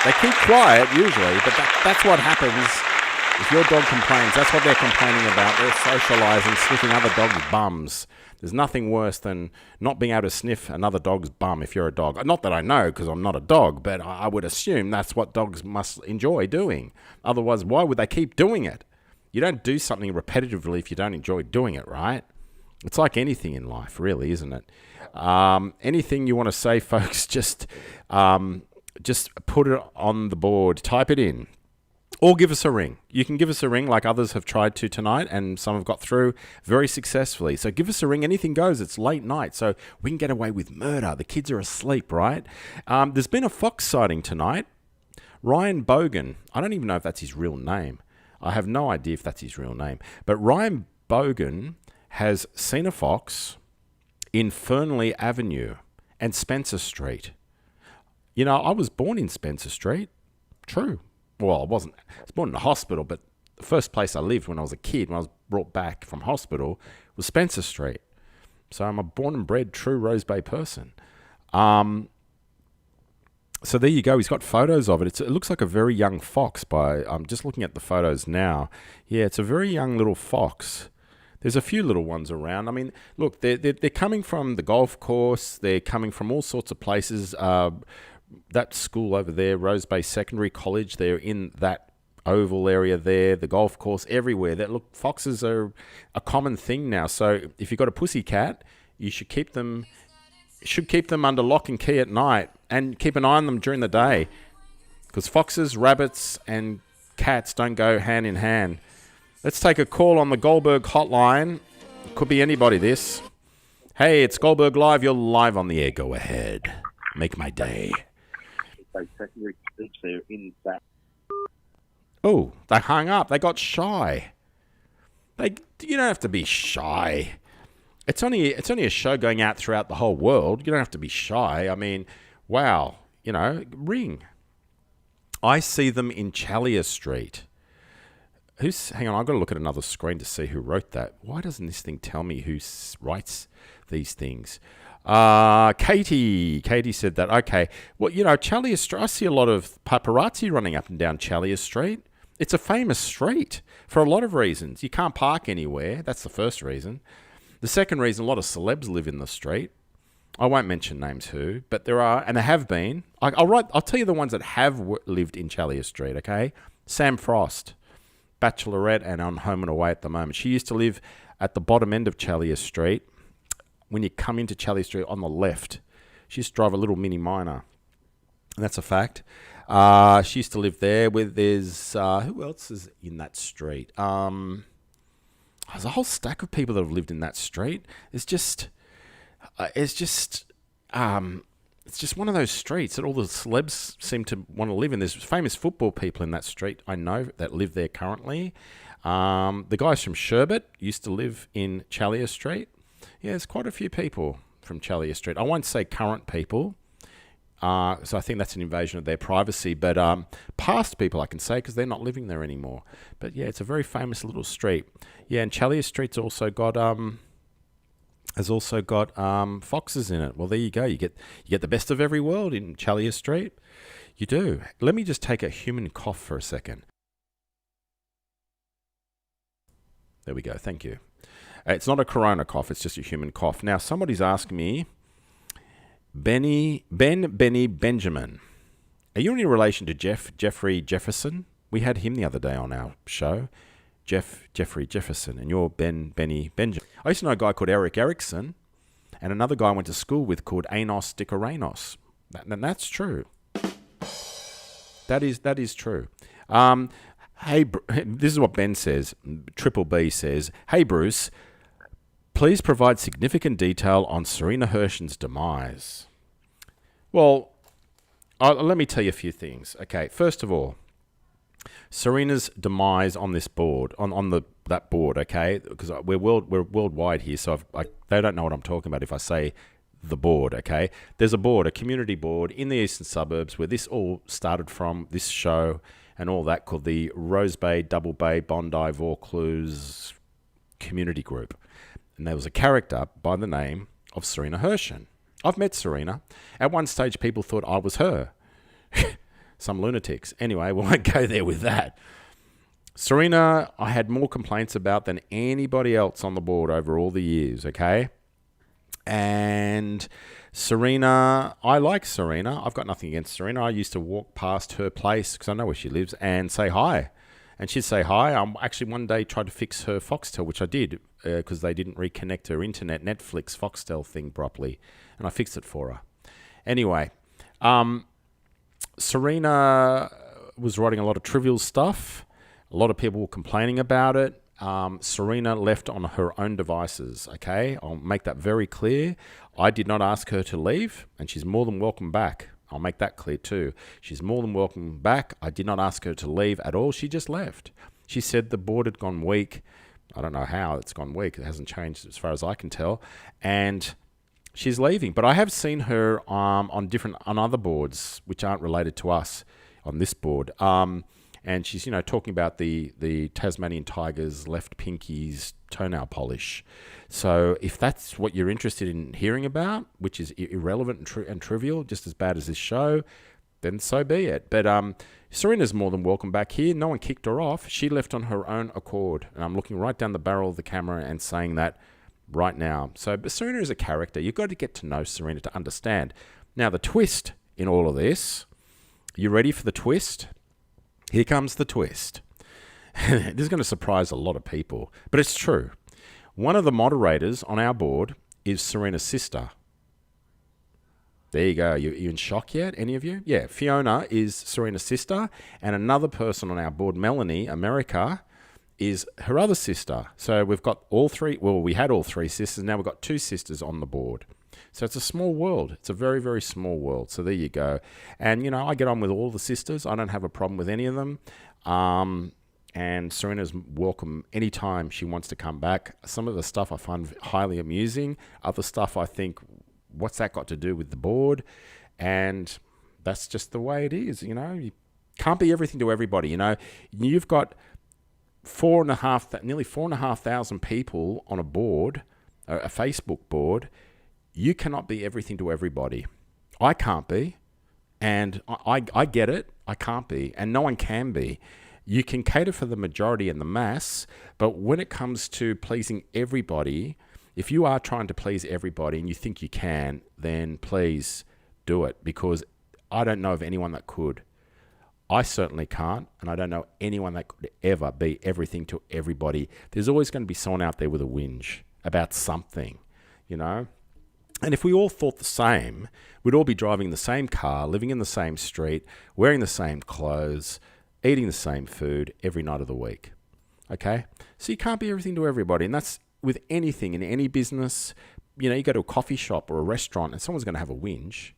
They keep quiet usually, but that's what happens if your dog complains. That's what they're complaining about. They're socialising, sniffing other dogs' bums. There's nothing worse than not being able to sniff another dog's bum if you're a dog. Not that I know, because I'm not a dog, but I would assume that's what dogs must enjoy doing. Otherwise, why would they keep doing it? You don't do something repetitively if you don't enjoy doing it, right? It's like anything in life, really, isn't it? Anything you want to say, folks, just put it on the board. Type it in. Or give us a ring. You can give us a ring like others have tried to tonight, and some have got through very successfully. So give us a ring. Anything goes. It's late night, so we can get away with murder. The kids are asleep, right? There's been a fox sighting tonight. Ryan Bogan. I don't even know if that's his real name. I have no idea if that's his real name. But Ryan Bogan has seen a fox in Fernley Avenue and Spencer Street. I was born in Spencer Street. True. Well, I was born in a hospital, but the first place I lived when I was a kid, when I was brought back from hospital, was Spencer Street. So I'm a born and bred true Rose Bay person. So there you go. He's got photos of it. It looks like a very young fox. I'm just looking at the photos now. Yeah, it's a very young little fox. There's a few little ones around. I mean, look, they're coming from the golf course. They're coming from all sorts of places. That school over there, Rose Bay Secondary College, they're in that oval area there, the golf course, everywhere. Foxes are a common thing now. So if you've got a pussy cat, you should keep them under lock and key at night and keep an eye on them during the day, because foxes, rabbits, and cats don't go hand in hand. Let's take a call on the Goldberg hotline. Could be anybody, this. Hey, it's Goldberg Live. You're live on the air. Go ahead. Make my day. Oh, they hung up. They got shy. You don't have to be shy. It's only a show going out throughout the whole world. You don't have to be shy. I mean, wow. Ring. I see them in Challier Street. Hang on, I've got to look at another screen to see who wrote that. Why doesn't this thing tell me who writes these things? Katie said that. Okay. Well, Challier Street, I see a lot of paparazzi running up and down Challier Street. It's a famous street for a lot of reasons. You can't park anywhere. That's the first reason. The second reason, a lot of celebs live in the street. I won't mention names who, but there are, and there have been. I'll tell you the ones that have lived in Challier Street, okay? Sam Frost, Bachelorette, and on Home and Away at the moment. She used to live at the bottom end of Challier Street. When you come into Challier Street on the left, she used to drive a little Mini Minor. And that's a fact. She used to live there there's who else is in that street? There's a whole stack of people that have lived in that street. It's just one of those streets that all the celebs seem to want to live in. There's famous football people in that street I know that live there currently. The guys from Sherbet used to live in Challier Street. Yeah, there's quite a few people from Challier Street. I won't say current people, so I think that's an invasion of their privacy. But past people I can say, because they're not living there anymore. But yeah, it's a very famous little street. Yeah, and Challier Street's also got foxes in it. Well, there you go. You get the best of every world in Challier Street. You do. Let me just take a human cough for a second. There we go. Thank you. It's not a corona cough. It's just a human cough. Now, somebody's asking me, Benny Benjamin, are you in relation to Jeffrey Jefferson? We had him the other day on our show. Jeffrey Jefferson, and you're Benny Benjamin. I used to know a guy called Eric Erickson, and another guy I went to school with called Anos Dickoranos. And that's true. That is true. Hey, this is what Ben says. Triple B says, "Hey Bruce, please provide significant detail on Serena Hershon's demise." Well, let me tell you a few things. Okay, first of all, Serena's demise on this board, on that board, okay? Because we're worldwide here, so they don't know what I'm talking about if I say the board, okay? There's a board, a community board in the eastern suburbs where this all started from, this show and all that, called the Rose Bay, Double Bay, Bondi, Vaucluse Community Group. And there was a character by the name of Serena Hershon. I've met Serena. At one stage, people thought I was her. Some lunatics. Anyway, we won't go there with that. Serena, I had more complaints about than anybody else on the board over all the years, okay? And Serena, I like Serena. I've got nothing against Serena. I used to walk past her place, because I know where she lives, and say hi. And she'd say hi. I actually one day tried to fix her Foxtel, which I did, because they didn't reconnect her internet Netflix Foxtel thing properly. And I fixed it for her. Anyway, Serena was writing a lot of trivial stuff. A lot of people were complaining about it. Serena left on her own devices, okay? I'll make that very clear. I did not ask her to leave, and she's more than welcome back. I'll make that clear too. She's more than welcome back. I did not ask her to leave at all. She just left. She said the board had gone weak. I don't know how it's gone weak. It hasn't changed as far as I can tell. And she's leaving. But I have seen her on other boards which aren't related to us on this board. And she's, talking about the Tasmanian Tigers left pinky's toenail polish. So if that's what you're interested in hearing about, which is irrelevant and trivial, just as bad as this show, then so be it. But Serena's more than welcome back here. No one kicked her off. She left on her own accord. And I'm looking right down the barrel of the camera and saying that right now. So but Serena is a character. You've got to get to know Serena to understand. Now, the twist in all of this, you ready for the twist? Here comes the twist. This is going to surprise a lot of people, but it's true. One of the moderators on our board is Serena's sister. There you go. You in shock yet, any of you? Yeah, Fiona is Serena's sister, and another person on our board, Melanie, America, is her other sister. So we've got all three, well, we had all three sisters, now we've got two sisters on the board. So it's a small world. It's a very, very small world. So there you go. And, I get on with all the sisters. I don't have a problem with any of them. And Serena's welcome anytime she wants to come back. Some of the stuff I find highly amusing. Other stuff I think, what's that got to do with the board? And that's just the way it is, You can't be everything to everybody, You've got nearly 4,500 people on a board, a Facebook board. You cannot be everything to everybody. I can't be. And I get it. I can't be. And no one can be. You can cater for the majority and the mass, but when it comes to pleasing everybody, if you are trying to please everybody and you think you can, then please do it, because I don't know of anyone that could. I certainly can't, and I don't know anyone that could ever be everything to everybody. There's always going to be someone out there with a whinge about something, And if we all thought the same, we'd all be driving the same car, living in the same street, wearing the same clothes, eating the same food every night of the week. Okay? So you can't be everything to everybody. And that's with anything in any business. You go to a coffee shop or a restaurant and someone's going to have a whinge.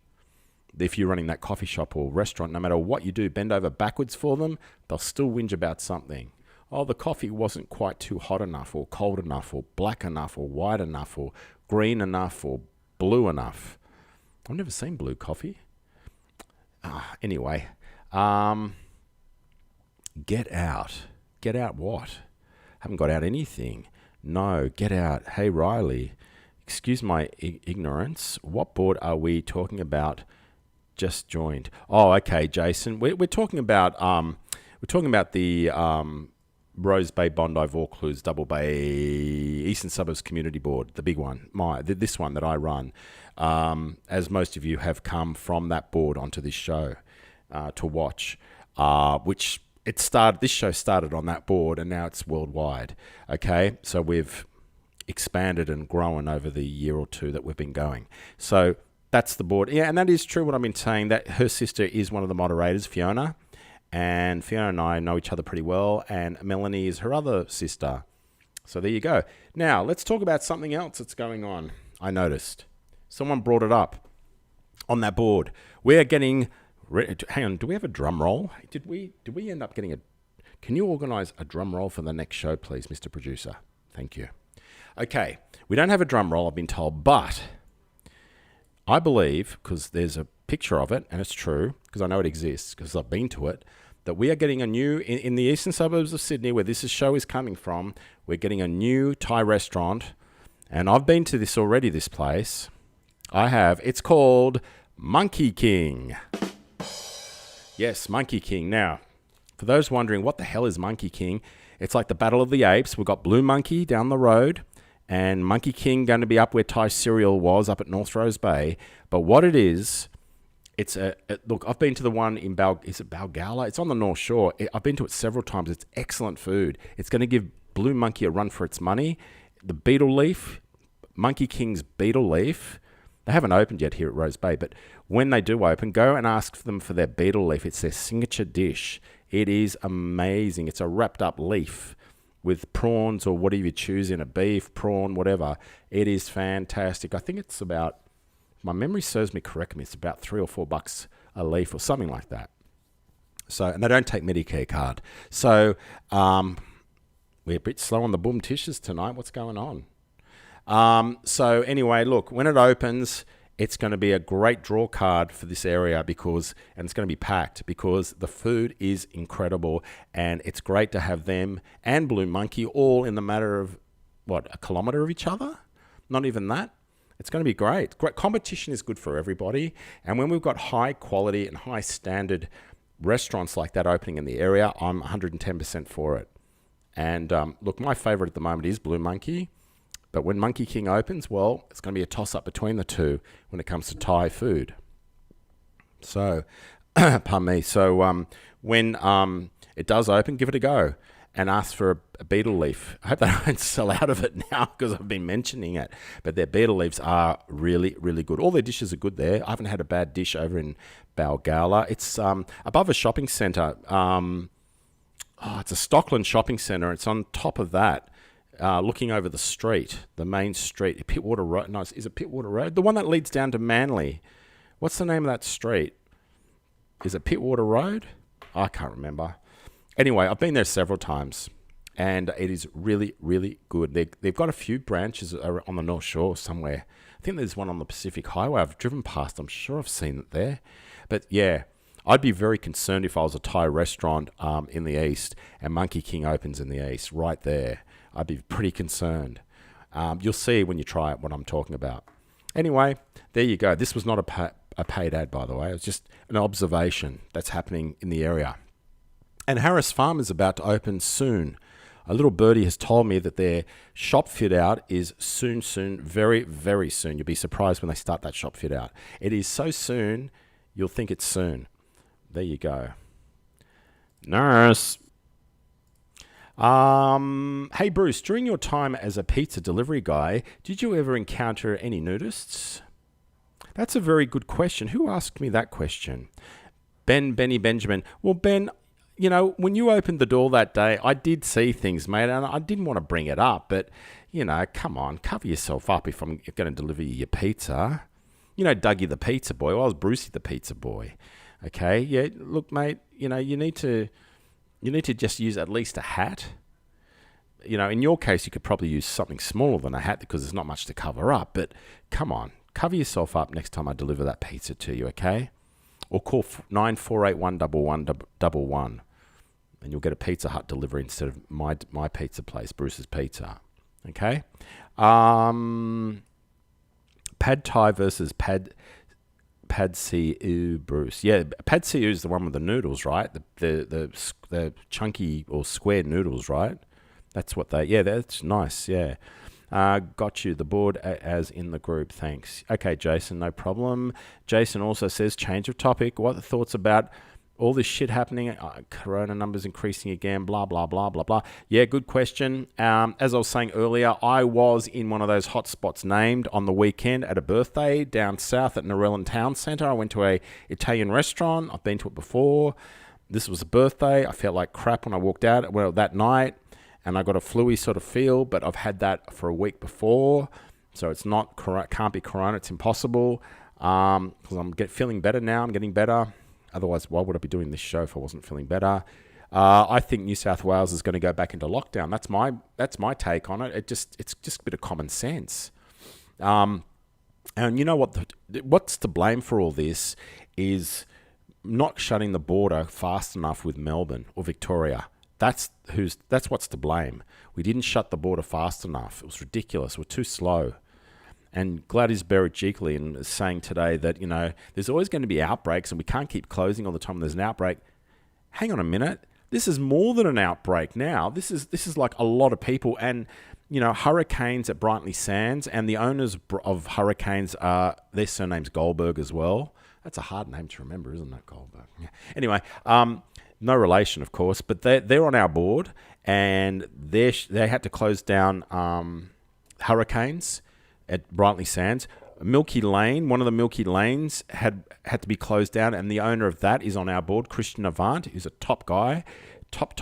If you're running that coffee shop or restaurant, no matter what you do, bend over backwards for them, they'll still whinge about something. Oh, the coffee wasn't quite too hot enough or cold enough or black enough or white enough or green enough or blue enough. I've never seen blue coffee. Anyway, get out. Get out what? Haven't got out anything. No, get out. Hey, Riley, excuse my ignorance. What board are we talking about? Just joined. Oh, okay, Jason. We're talking about the Rose Bay, Bondi, Vaucluse, Double Bay, Eastern Suburbs Community Board, the big one. This one that I run. As most of you have come from that board onto this show to watch, which this show started on that board and now it's worldwide. Okay, so we've expanded and grown over the year or two that we've been going. So that's the board. Yeah, and that is true what I've been saying, that her sister is one of the moderators, Fiona. And Fiona and I know each other pretty well, and Melanie is her other sister. So there you go. Now, let's talk about something else that's going on. I noticed. Someone brought it up on that board. We're getting... Hang on, do we have a drum roll? Did we end up getting a... Can you organise a drum roll for the next show, please, Mr. Producer? Thank you. Okay, we don't have a drum roll, I've been told, but I believe, because there's a picture of it, and it's true, because I know it exists, because I've been to it, that we are getting a new, in the eastern suburbs of Sydney, where this show is coming from, we're getting a new Thai restaurant, and I've been to this already, this place. I have. It's called Monkey King. Yes, Monkey King. Now, for those wondering, what the hell is Monkey King? It's like the Battle of the Apes. We've got Blue Monkey down the road, and Monkey King going to be up where Thai Cereal was, up at North Rose Bay. But what it is, look, I've been to the one in Balgala? It's on the North Shore. I've been to it several times. It's excellent food. It's going to give Blue Monkey a run for its money. The beetle leaf, Monkey King's beetle leaf, they haven't opened yet here at Rose Bay, but when they do open, go and ask them for their beetle leaf. It's their signature dish. It is amazing. It's a wrapped up leaf with prawns or whatever you choose in, a beef, prawn, whatever. It is fantastic. I think it's about, if my memory serves me correctly, it's about $3 or $4 a leaf or something like that. So, and they don't take Medicare card. So, we're a bit slow on the boom tissues tonight. What's going on? So anyway, look, when it opens, it's going to be a great draw card for this area and it's going to be packed because the food is incredible and it's great to have them and Blue Monkey all in the matter of, a kilometre of each other? Not even that. It's going to be great. Great competition is good for everybody. And when we've got high quality and high standard restaurants like that opening in the area, I'm 110% for it. And look, my favourite at the moment is Blue Monkey. But when Monkey King opens, well, it's going to be a toss-up between the two when it comes to Thai food. So, pardon me. So when it does open, give it a go. and ask for a beetle leaf. I hope they don't sell out of it now because I've been mentioning it. But their beetle leaves are really, really good. All their dishes are good there. I haven't had a bad dish over in Balgala. It's above a shopping centre. It's a Stockland shopping centre. It's on top of that, looking over the street, the main street, Pittwater Road. No, is it Pittwater Road? The one that leads down to Manly. What's the name of that street? Is it Pittwater Road? I can't remember. Anyway, I've been there several times, and it is really, really good. They've got a few branches on the North Shore somewhere. I think there's one on the Pacific Highway. I've driven past. I'm sure I've seen it there. But yeah, I'd be very concerned if I was a Thai restaurant in the east and Monkey King opens in the east, right there. I'd be pretty concerned. You'll see when you try it what I'm talking about. Anyway, there you go. This was not a paid ad, by the way. It was just an observation that's happening in the area. And Harris Farm is about to open soon. A little birdie has told me that their shop fit out is soon, very, very soon. You'll be surprised when they start that shop fit out. It is so soon, you'll think it's soon. There you go. Nurse. Hey Bruce, during your time as a pizza delivery guy, did you ever encounter any nudists? That's a very good question. Who asked me that question? Benny Benjamin. Well, Ben, you know, when you opened the door that day, I did see things, mate, and I didn't want to bring it up, but, you know, come on, cover yourself up if I'm going to deliver you your pizza. You know, Dougie the pizza boy. Well, I was Brucey the pizza boy. Okay, yeah, look, mate, you know, you need to just use at least a hat. You know, in your case, you could probably use something smaller than a hat because there's not much to cover up, but come on, cover yourself up next time I deliver that pizza to you, okay? Or call 94811111 and you'll get a Pizza Hut delivery instead of my pizza place, Bruce's Pizza. Okay? Pad Thai versus Pad See Bruce. Yeah, Pad See is the one with the noodles, right? The chunky or square noodles, right? That's what that's nice, yeah. Got you. The board as in the group. Thanks. Okay, Jason, no problem. Jason also says, change of topic. What are the thoughts about all this shit happening? Corona numbers increasing again, blah, blah, blah, blah, blah. Yeah, good question. As I was saying earlier, I was in one of those hotspots named on the weekend at a birthday down south at Narellan Town Centre. I went to a Italian restaurant. I've been to it before. This was a birthday. I felt like crap when I walked out that night. And I got a flu-y sort of feel, but I've had that for a week before, so it's not can't be corona. It's impossible because I'm feeling better now. I'm getting better. Otherwise, why would I be doing this show if I wasn't feeling better? I think New South Wales is going to go back into lockdown. That's my take on it. It's just a bit of common sense. And you know what? What's to blame for all this is not shutting the border fast enough with Melbourne or Victoria. That's what's to blame. We didn't shut the border fast enough. It was ridiculous. We're too slow. And Gladys Berejiklian is saying today that, you know, there's always going to be outbreaks and we can't keep closing all the time when there's an outbreak. Hang on a minute. This is more than an outbreak now. This is like a lot of people. And, you know, Hurricanes at Brightly Sands and the owners of Hurricanes, their surname's Goldberg as well. That's a hard name to remember, isn't it, Goldberg? Yeah. Anyway, no relation, of course, but they're on our board, and they had to close down Hurricanes at Brightly Sands. Milky Lane, one of the Milky Lanes, had to be closed down, and the owner of that is on our board, Christian Avant, who's a top guy, top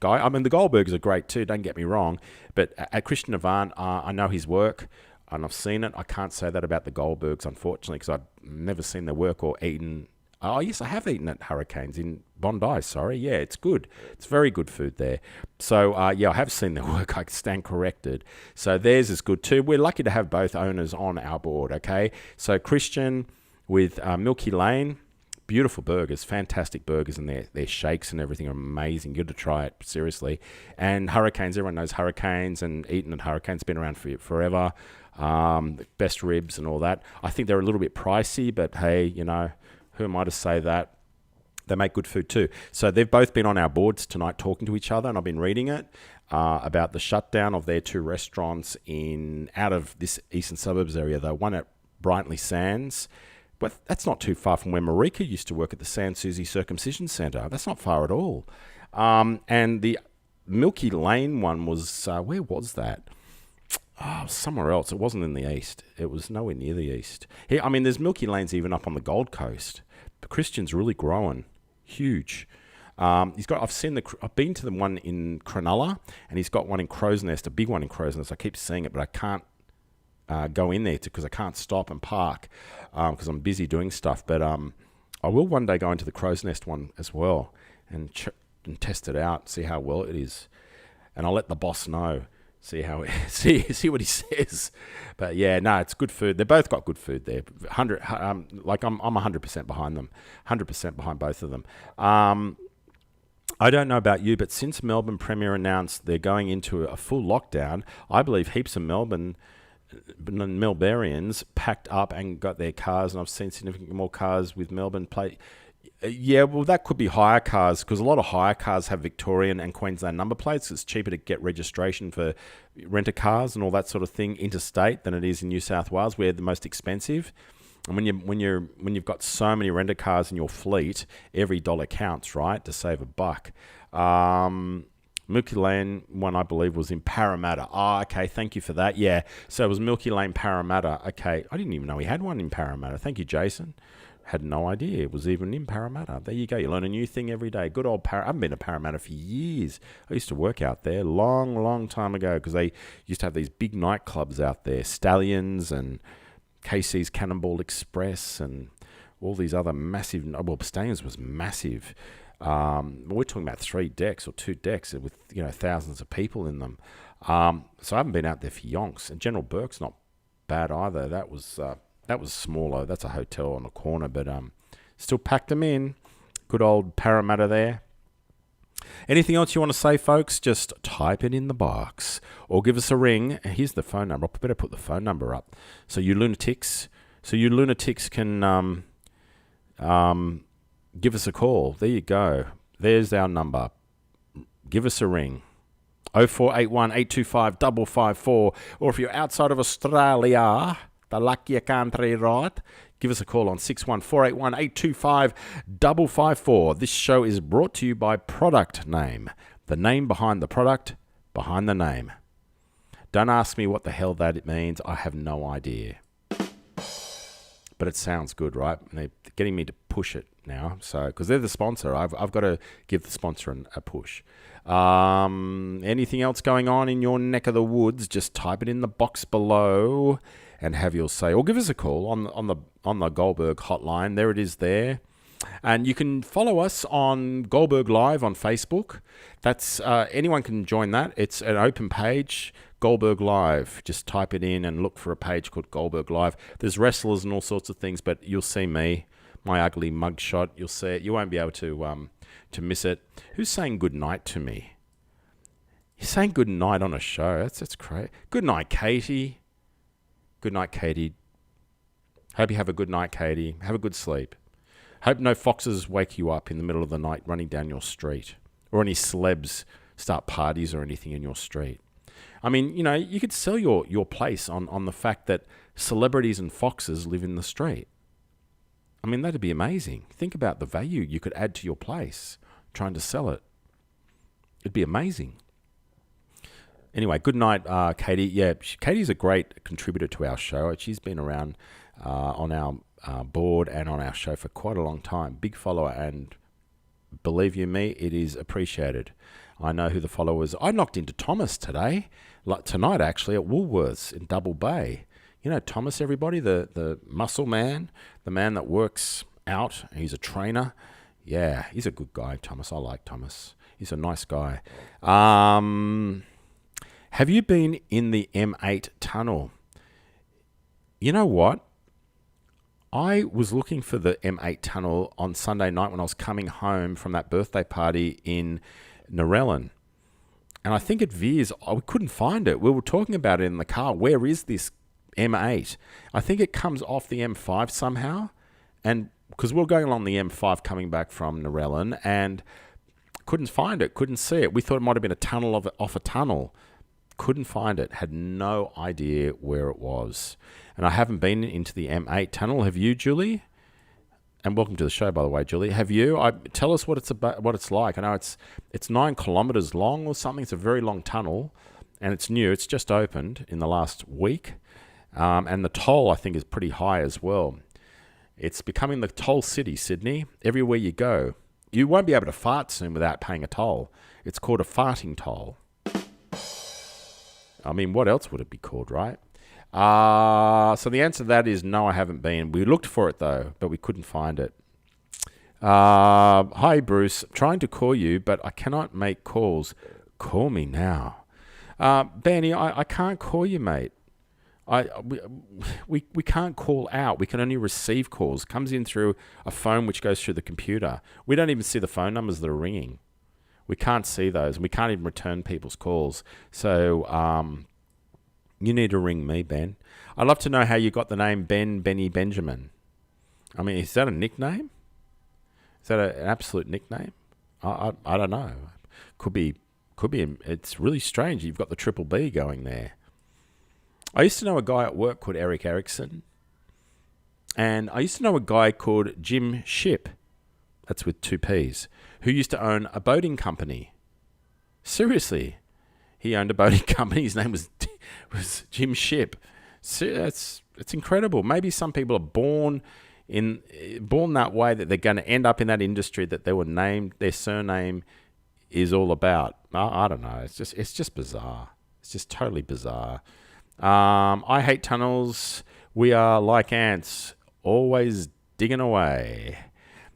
guy. I mean, the Goldbergs are great too, don't get me wrong, but at Christian Avant, I know his work, and I've seen it. I can't say that about the Goldbergs, unfortunately, because I've never seen their work or eaten. Oh, yes, I have eaten at Hurricanes in Bondi, sorry. Yeah, it's good. It's very good food there. So, I have seen their work. I stand corrected. So theirs is good too. We're lucky to have both owners on our board, okay? So Christian with Milky Lane, beautiful burgers, fantastic burgers, and their shakes and everything are amazing. You got to try it, seriously. And Hurricanes, everyone knows Hurricanes, and eating at Hurricanes, been around for forever. Best ribs and all that. I think they're a little bit pricey, but hey, you know, who am I to say that? They make good food too. So they've both been on our boards tonight talking to each other, and I've been reading it about the shutdown of their two restaurants out of this eastern suburbs area. The one at Brightly Sands, but that's not too far from where Marika used to work at the Sans Souci Circumcision Centre. That's not far at all. And the Milky Lane one was, where was that? Oh, somewhere else. It wasn't in the east. It was nowhere near the east. Here, I mean, there's Milky Lanes even up on the Gold Coast. The Christian's really growing, huge. I've been to the one in Cronulla, and he's got one in Crow's Nest, a big one in Crow's Nest. I keep seeing it, but I can't go in there because I can't stop and park because I'm busy doing stuff. But I will one day go into the Crow's Nest one as well and test it out, see how well it is, and I'll let the boss know. See see what he says. But yeah, no, it's good food. They both got good food there. I'm 100% behind them. 100% behind both of them. I don't know about you, but since Melbourne Premier announced they're going into a full lockdown, I believe heaps of Melbournians packed up and got their cars, and I've seen significantly more cars with Melbourne plate. Yeah, well, that could be hire cars, because a lot of hire cars have Victorian and Queensland number plates. It's cheaper to get registration for renter cars and all that sort of thing interstate than it is in New South Wales, where they're the most expensive. And when you've got so many renter cars in your fleet, every dollar counts, right? To save a buck. Milky Lane one, I believe, was in Parramatta. Oh, okay, thank you for that. Yeah, so it was Milky Lane Parramatta. Okay, I didn't even know he had one in Parramatta. Thank you, Jason. Had no idea it was even in Parramatta. There you go. You learn a new thing every day. Good old I haven't been to Parramatta for years. I used to work out there long time ago because they used to have these big nightclubs out there. Stallions and KC's Cannonball Express and all these other massive... Well, Stallions was massive. We're talking about 3 decks or 2 decks with thousands of people in them. So I haven't been out there for yonks. And General Burke's not bad either. That was smaller. That's a hotel on a corner, but still packed them in. Good old Parramatta there. Anything else you want to say, folks? Just type it in the box or give us a ring. Here's the phone number. I better put the phone number up so you lunatics can give us a call. There you go. There's our number. Give us a ring. 0481 825 554. Or if you're outside of Australia, the luckier country, right? Give us a call on 61481 825 554. This show is brought to you by Product Name. The name behind the product, behind the name. Don't ask me what the hell that means. I have no idea. But it sounds good, right? And they're getting me to push it now. So, because they're the sponsor, I've got to give the sponsor a push. Anything else going on in your neck of the woods? Just type it in the box below and have your say, or give us a call on the Goldberg hotline. There it is there. And you can follow us on Goldberg Live on Facebook. That's anyone can join that. It's an open page, Goldberg Live. Just type it in and look for a page called Goldberg Live. There's wrestlers and all sorts of things, but you'll see me, my ugly mugshot. You'll see it. You won't be able to miss it. Who's saying good night to me? You're saying good night on a show. That's great. Good night, Katie. Good night, Katie. Hope you have a good night, Katie. Have a good sleep. Hope no foxes wake you up in the middle of the night running down your street, or any celebs start parties or anything in your street. I mean, you could sell your place on the fact that celebrities and foxes live in the street. I mean, that'd be amazing. Think about the value you could add to your place trying to sell it. It'd be amazing. Anyway, good night, Katie. Yeah, Katie's a great contributor to our show. She's been around on our board and on our show for quite a long time. Big follower, and believe you me, it is appreciated. I know who the follower is. I knocked into Thomas tonight actually, at Woolworths in Double Bay. You know Thomas, everybody, the muscle man, the man that works out. He's a trainer. Yeah, he's a good guy, Thomas. I like Thomas. He's a nice guy. Have you been in the M8 tunnel? You know what? I was looking for the M8 tunnel on Sunday night when I was coming home from that birthday party in Narellan. And I think at Veers, we couldn't find it. We were talking about it in the car. Where is this M8? I think it comes off the M5 somehow. And because we were going along the M5 coming back from Narellan and couldn't find it, couldn't see it. We thought it might have been a tunnel off a tunnel. Couldn't find it, had no idea where it was. And I haven't been into the M8 tunnel. Have you, Julie? and welcome to the show, by the way, Julie. Have you? Tell us what it's about, what it's like. I know it's 9 kilometres long or something. It's a very long tunnel, and it's new. It's just opened in the last week, and the toll, I think, is pretty high as well. It's becoming the toll city, Sydney. Everywhere you go, you won't be able to fart soon without paying a toll. It's called a farting toll. I mean, what else would it be called, right? So the answer to that is no, I haven't been. We looked for it, though, but we couldn't find it. Hi, Bruce. Trying to call you, but I cannot make calls. Call me now. Benny, I can't call you, mate. We can't call out. We can only receive calls. It comes in through a phone which goes through the computer. We don't even see the phone numbers that are ringing. We can't see those, and we can't even return people's calls. So you need to ring me, Ben. I'd love to know how you got the name Benny Benjamin. I mean, is that a nickname? Is that an absolute nickname? I don't know. Could be. It's really strange. You've got the triple B going there. I used to know a guy at work called Eric Erickson. And I used to know a guy called Jim Ship. That's with 2 P's. Who used to own a boating company. Seriously. He owned a boating company. His name was Jim Ship. It's incredible. Maybe some people are born that way, that they're going to end up in that industry that they were named, their surname is all about. I don't know. It's just bizarre. It's just totally bizarre. I hate tunnels. We are like ants, always digging away.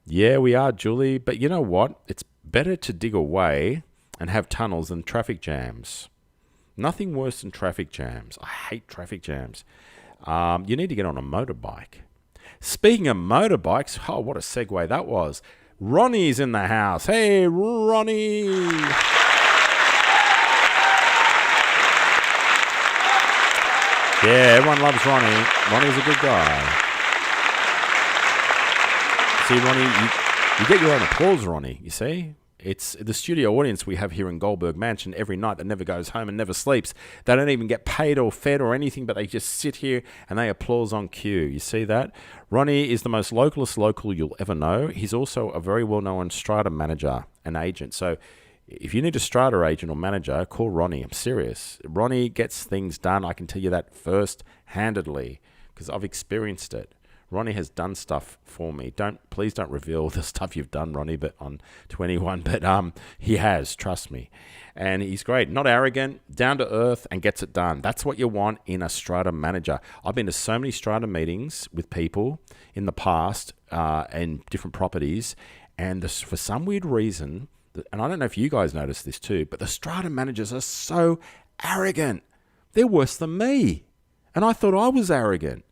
Yeah, we are, Julie. But you know what? It's better to dig away and have tunnels than traffic jams. Nothing worse than traffic jams. I hate traffic jams. You need to get on a motorbike. Speaking of motorbikes, oh, what a segue that was. Ronnie's in the house. Hey, Ronnie. Yeah, everyone loves Ronnie. Ronnie's a good guy. See, Ronnie, you get your own applause, Ronnie, you see? It's the studio audience we have here in Goldberg Mansion every night that never goes home and never sleeps. They don't even get paid or fed or anything, but they just sit here and they applause on cue. You see that? Ronnie is the most localist local you'll ever know. He's also a very well-known strata manager and agent. So if you need a strata agent or manager, call Ronnie. I'm serious. Ronnie gets things done. I can tell you that first-handedly because I've experienced it. Ronnie has done stuff for me. Please don't reveal the stuff you've done, Ronnie, but to anyone. But he has, trust me. And he's great. Not arrogant, down to earth, and gets it done. That's what you want in a strata manager. I've been to so many strata meetings with people in the past and different properties, and for some weird reason, and I don't know if you guys notice this too, but the strata managers are so arrogant. They're worse than me. And I thought I was arrogant.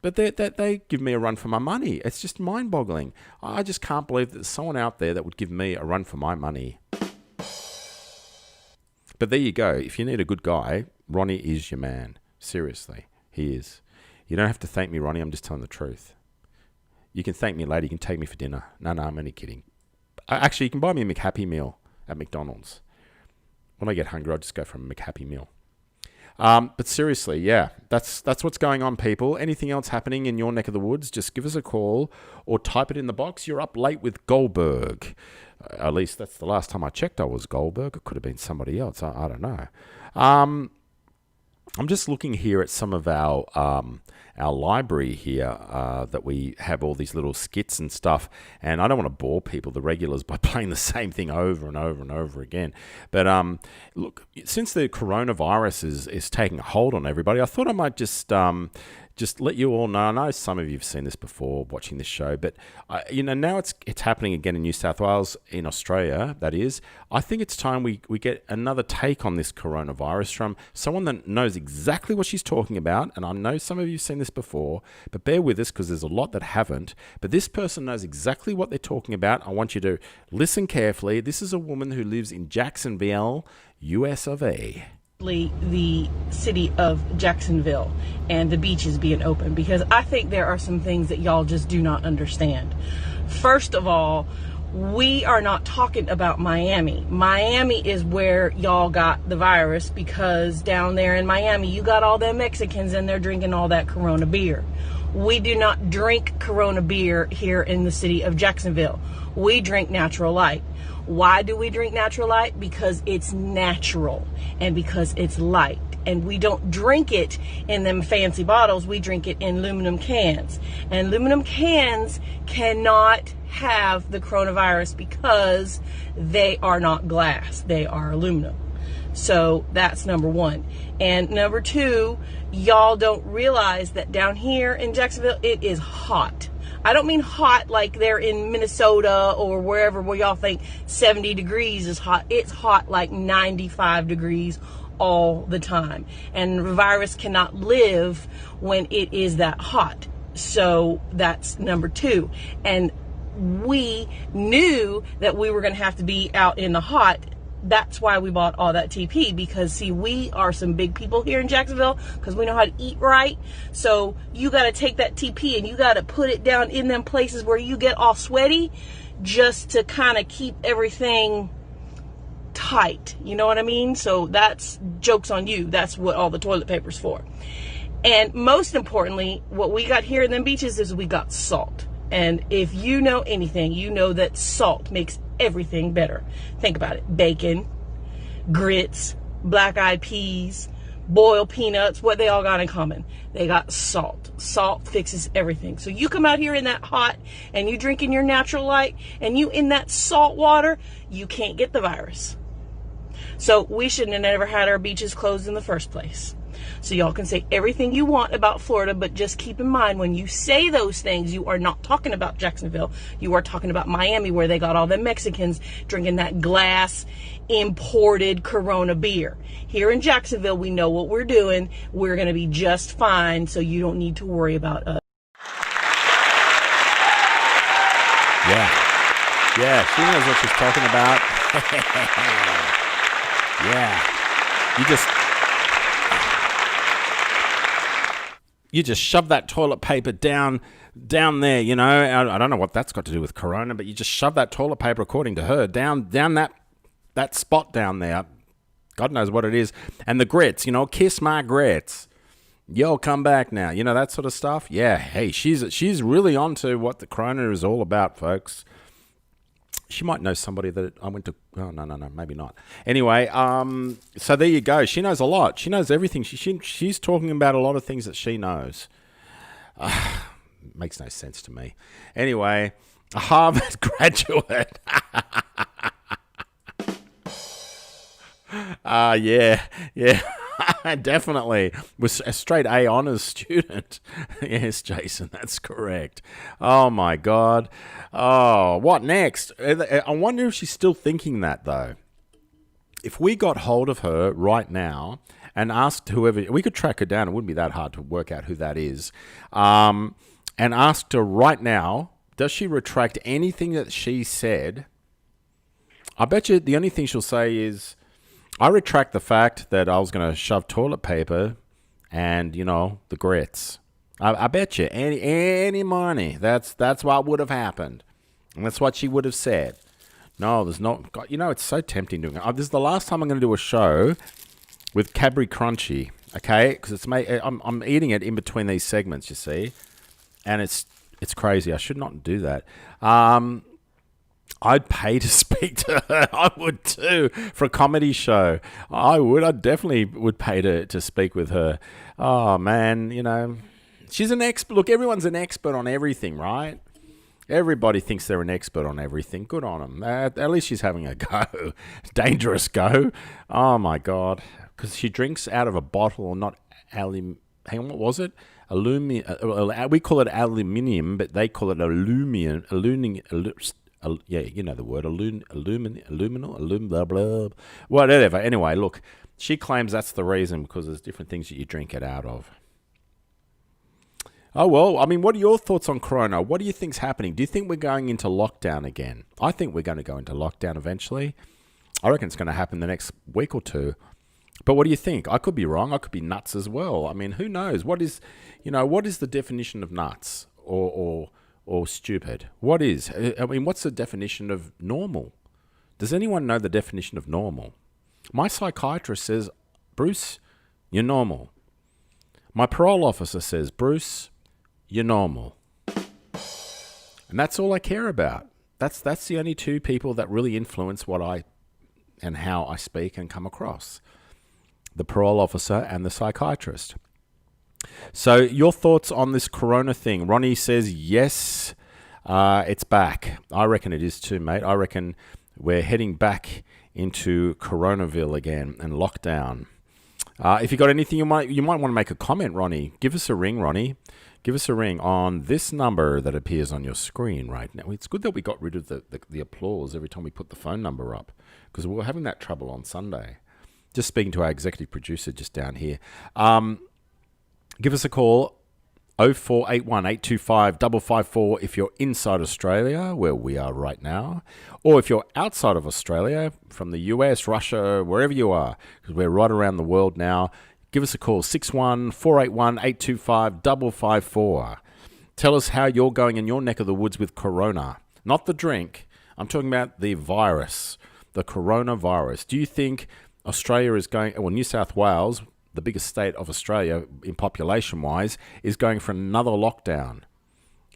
But they give me a run for my money. It's just mind-boggling. I just can't believe that there's someone out there that would give me a run for my money. But there you go. If you need a good guy, Ronnie is your man. Seriously, he is. You don't have to thank me, Ronnie. I'm just telling the truth. You can thank me later. You can take me for dinner. No, I'm only kidding. Actually, you can buy me a McHappy meal at McDonald's. When I get hungry, I'll just go for a McHappy meal. But seriously, yeah, that's what's going on, people. Anything else happening in your neck of the woods, just give us a call or type it in the box. You're up late with Goldberg. At least that's the last time I checked I was Goldberg. It could have been somebody else. I don't know. I'm just looking here at some of our library here that we have all these little skits and stuff, and I don't want to bore people, the regulars, by playing the same thing over and over and over again. But look, since the coronavirus is taking a hold on everybody, I thought I might just let you all know. I know some of you have seen this before watching this show, but now it's happening again in New South Wales, in Australia, that is. I think it's time we get another take on this coronavirus from someone that knows exactly what she's talking about. And I know some of you have seen this before, but bear with us because there's a lot that haven't. But this person knows exactly what they're talking about. I want you to listen carefully. This is a woman who lives in Jacksonville, US of A. The city of Jacksonville and the beaches being open, because I think there are some things that y'all just do not understand. First of all, we are not talking about Miami. Miami is where y'all got the virus, because down there in Miami you got all them Mexicans and they're drinking all that Corona beer. We do not drink Corona beer here in the city of Jacksonville. We drink Natural Light. Why do we drink Natural Light? Because it's natural and because it's light. And we don't drink it in them fancy bottles. We drink it in aluminum cans. And aluminum cans cannot have the coronavirus because they are not glass. They are aluminum. So that's number one. And number two, y'all don't realize that down here in Jacksonville, it is hot. I don't mean hot like they're in Minnesota or wherever where y'all think 70 degrees is hot. It's hot like 95 degrees all the time. And the virus cannot live when it is that hot. So that's number two. And we knew that we were going to have to be out in the hot. That's why we bought all that TP, because see, we are some big people here in Jacksonville because we know how to eat right. So you got to take that TP and you got to put it down in them places where you get all sweaty just to kind of keep everything tight. You know what I mean? So that's joke's on you. That's what all the toilet paper's for. And most importantly, what we got here in them beaches is we got salt. And if you know anything, you know that salt makes everything better. Think about it. Bacon, grits, black-eyed peas, boiled peanuts, what they all got in common? They got salt. Salt fixes everything. So you come out here in that hot and you drinking your Natural Light and you in that salt water, you can't get the virus. So we shouldn't have never had our beaches closed in the first place. So y'all can say everything you want about Florida, but just keep in mind when you say those things, you are not talking about Jacksonville. You are talking about Miami, where they got all the Mexicans drinking that glass imported Corona beer. Here in Jacksonville, we know what we're doing. We're going to be just fine, so you don't need to worry about us. Yeah, she knows what she's talking about. Yeah. You just shove that toilet paper down there, you know. I don't know what that's got to do with Corona, but you just shove that toilet paper, according to her, down that spot down there. God knows what it is. And the grits, you know, kiss my grits. Yo, come back now. You know, that sort of stuff. Yeah, hey, she's really onto what the Corona is all about, folks. She might know somebody that I went to. Oh, no, maybe not. Anyway, so there you go. She knows a lot. She knows everything. She's talking about a lot of things that she knows. Makes no sense to me. Anyway, a Harvard graduate. Yeah. Definitely. Was a straight A honors student. Yes, Jason, that's correct. Oh, my God. Oh, what next? I wonder if she's still thinking that, though. If we got hold of her right now and asked whoever... We could track her down. It wouldn't be that hard to work out who that is. And asked her right now, does she retract anything that she said? I bet you the only thing she'll say is... I retract the fact that I was going to shove toilet paper and, you know, the grits. I bet you any money that's what would have happened. And that's what she would have said. No, there's not. God, you know, it's so tempting doing it. This is the last time I'm going to do a show with Cadbury Crunchy, okay? Because I'm eating it in between these segments, you see. And it's crazy. I should not do that. I'd pay to speak to her. I would too, for a comedy show. I would. I definitely would pay to speak with her. Oh, man, you know. She's an expert. Look, everyone's an expert on everything, right? Everybody thinks they're an expert on everything. Good on them. At least she's having a go. Dangerous go. Oh, my God. Because she drinks out of a bottle or not hang on, what was it? We call it aluminium, but they call it aluminum. Yeah, you know the word, aluminum, blah, blah, whatever. Anyway, look, she claims that's the reason because there's different things that you drink it out of. Oh, well, I mean, what are your thoughts on Corona? What do you think's happening? Do you think we're going into lockdown again? I think we're going to go into lockdown eventually. I reckon it's going to happen the next week or two. But what do you think? I could be wrong. I could be nuts as well. I mean, who knows? What is the definition of nuts or stupid? What is? I mean, what's the definition of normal? Does anyone know the definition of normal? My psychiatrist says, Bruce, you're normal. My parole officer says, Bruce, you're normal. And that's all I care about. That's the only two people that really influence what I and how I speak and come across. The parole officer and the psychiatrist. So your thoughts on this corona thing? Ronnie says, yes, it's back. I reckon it is too, mate. I reckon we're heading back into Coronaville again and lockdown. If you got anything, you might want to make a comment, Ronnie. Give us a ring, Ronnie. Give us a ring on this number that appears on your screen right now. It's good that we got rid of the applause every time we put the phone number up, because we were having that trouble on Sunday. Just speaking to our executive producer just down here. Give us a call, 0481 825 554 if you're inside Australia, where we are right now, or if you're outside of Australia, from the US, Russia, wherever you are, because we're right around the world now. Give us a call, 61 481 825 554. Tell us how you're going in your neck of the woods with corona. Not the drink. I'm talking about the virus, the coronavirus. Do you think Australia is going, well, New South Wales, the biggest state of Australia in population-wise, is going for another lockdown?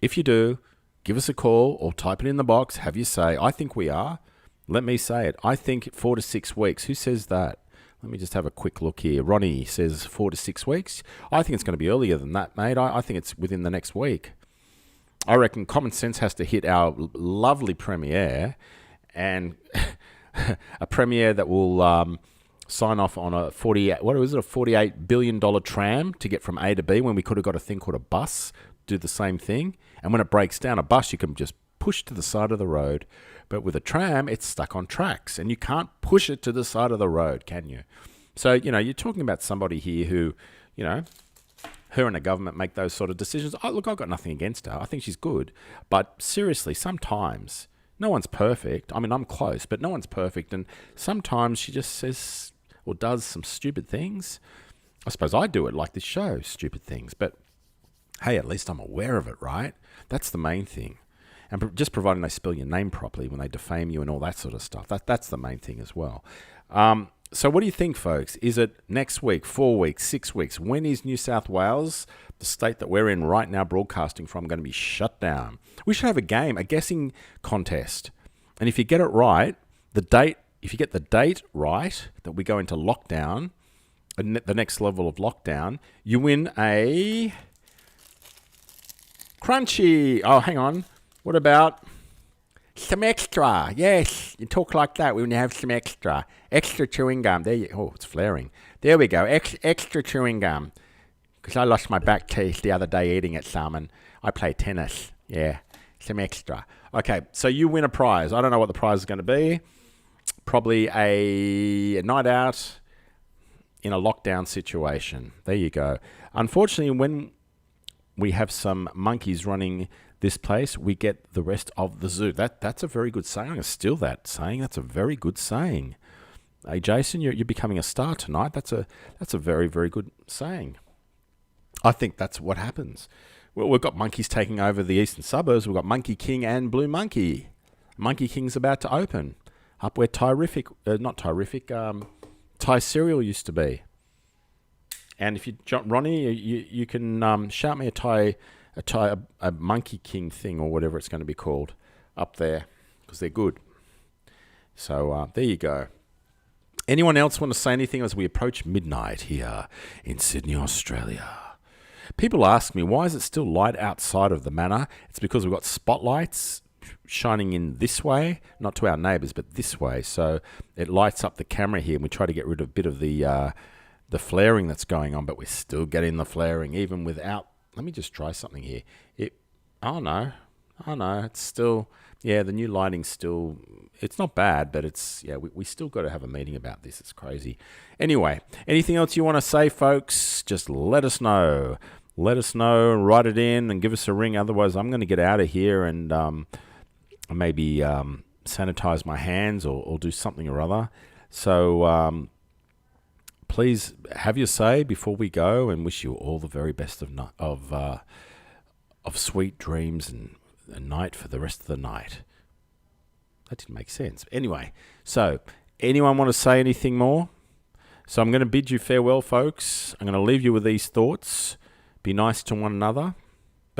If you do, give us a call or type it in the box. Have you say, I think we are. Let me say it. I think 4 to 6 weeks. Who says that? Let me just have a quick look here. Ronnie says 4 to 6 weeks. I think it's going to be earlier than that, mate. I think it's within the next week. I reckon common sense has to hit our lovely premier, and a premier that will sign off on a $48 billion tram to get from A to B, when we could have got a thing called a bus, do the same thing. And when it breaks down, a bus you can just push to the side of the road. But with a tram, it's stuck on tracks, and you can't push it to the side of the road, can you? So, you're talking about somebody here who, her and the government make those sort of decisions. Look, I've got nothing against her. I think she's good. But seriously, sometimes no one's perfect. I mean, I'm close, but no one's perfect. And sometimes she just says or does some stupid things. I suppose I do it, like this show, stupid things. But hey, at least I'm aware of it, right? That's the main thing. And just providing they spell your name properly when they defame you and all that sort of stuff. That's the main thing as well. So what do you think, folks? Is it next week, 4 weeks, 6 weeks? When is New South Wales, the state that we're in right now broadcasting from, going to be shut down? We should have a game, a guessing contest. And if you get it right, if you get the date right that we go into lockdown, the next level of lockdown, you win a crunchy. Oh, hang on. What about some extra? Yes, you talk like that when you have some extra. Extra chewing gum. There you. Oh, it's flaring. There we go. Extra chewing gum. Because I lost my back teeth the other day eating it, Salmon. I play tennis. Yeah, some extra. Okay, so you win a prize. I don't know what the prize is going to be. Probably a night out in a lockdown situation. There you go. Unfortunately, when we have some monkeys running this place, we get the rest of the zoo. That's a very good saying. I'm going to steal that saying. That's a very good saying. Hey, Jason, you're becoming a star tonight. That's a very, very good saying. I think that's what happens. Well, we've got monkeys taking over the eastern suburbs. We've got Monkey King and Blue Monkey. Monkey King's about to open up where Thai cereal used to be. And if you jump, Ronnie, you can shout me a Monkey King thing or whatever it's going to be called up there, because they're good. So there you go. Anyone else want to say anything as we approach midnight here in Sydney, Australia? People ask me, why is it still light outside of the manor? It's because we've got spotlights shining in this way, not to our neighbours, but this way. So it lights up the camera here, and we try to get rid of a bit of the flaring that's going on, but we're still getting the flaring even without. Let me just try something here. It's still, the new lighting's still, it's not bad, but it's, we still got to have a meeting about this. It's crazy. Anyway, anything else you want to say, folks? Just let us know. Let us know, write it in and give us a ring. Otherwise, I'm going to get out of here and maybe sanitize my hands or do something or other. So please have your say before we go, and wish you all the very best of sweet dreams and a night for the rest of the night. That didn't make sense. Anyway, so anyone want to say anything more? So I'm going to bid you farewell, folks. I'm going to leave you with these thoughts. Be nice to one another.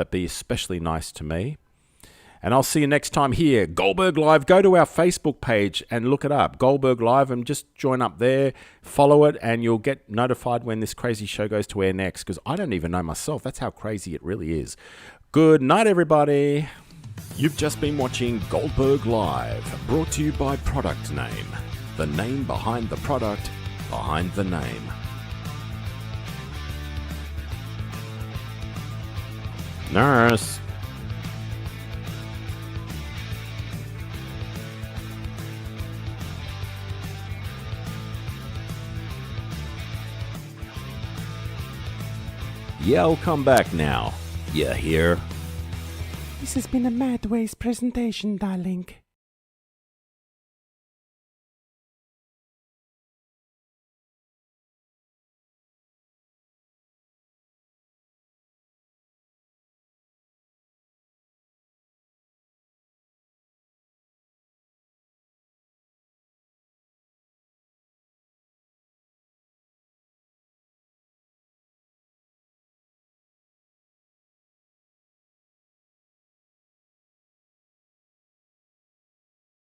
but be especially nice to me. And I'll see you next time here, Goldberg Live. Go to our Facebook page and look it up, Goldberg Live, and just join up there, follow it, and you'll get notified when this crazy show goes to air next, because I don't even know myself. That's how crazy it really is. Good night, everybody. You've just been watching Goldberg Live, brought to you by Product Name, the name behind the product, behind the name. Nurse. Yeah, I'll come back now. You hear? This has been a Mad Ways presentation, darling.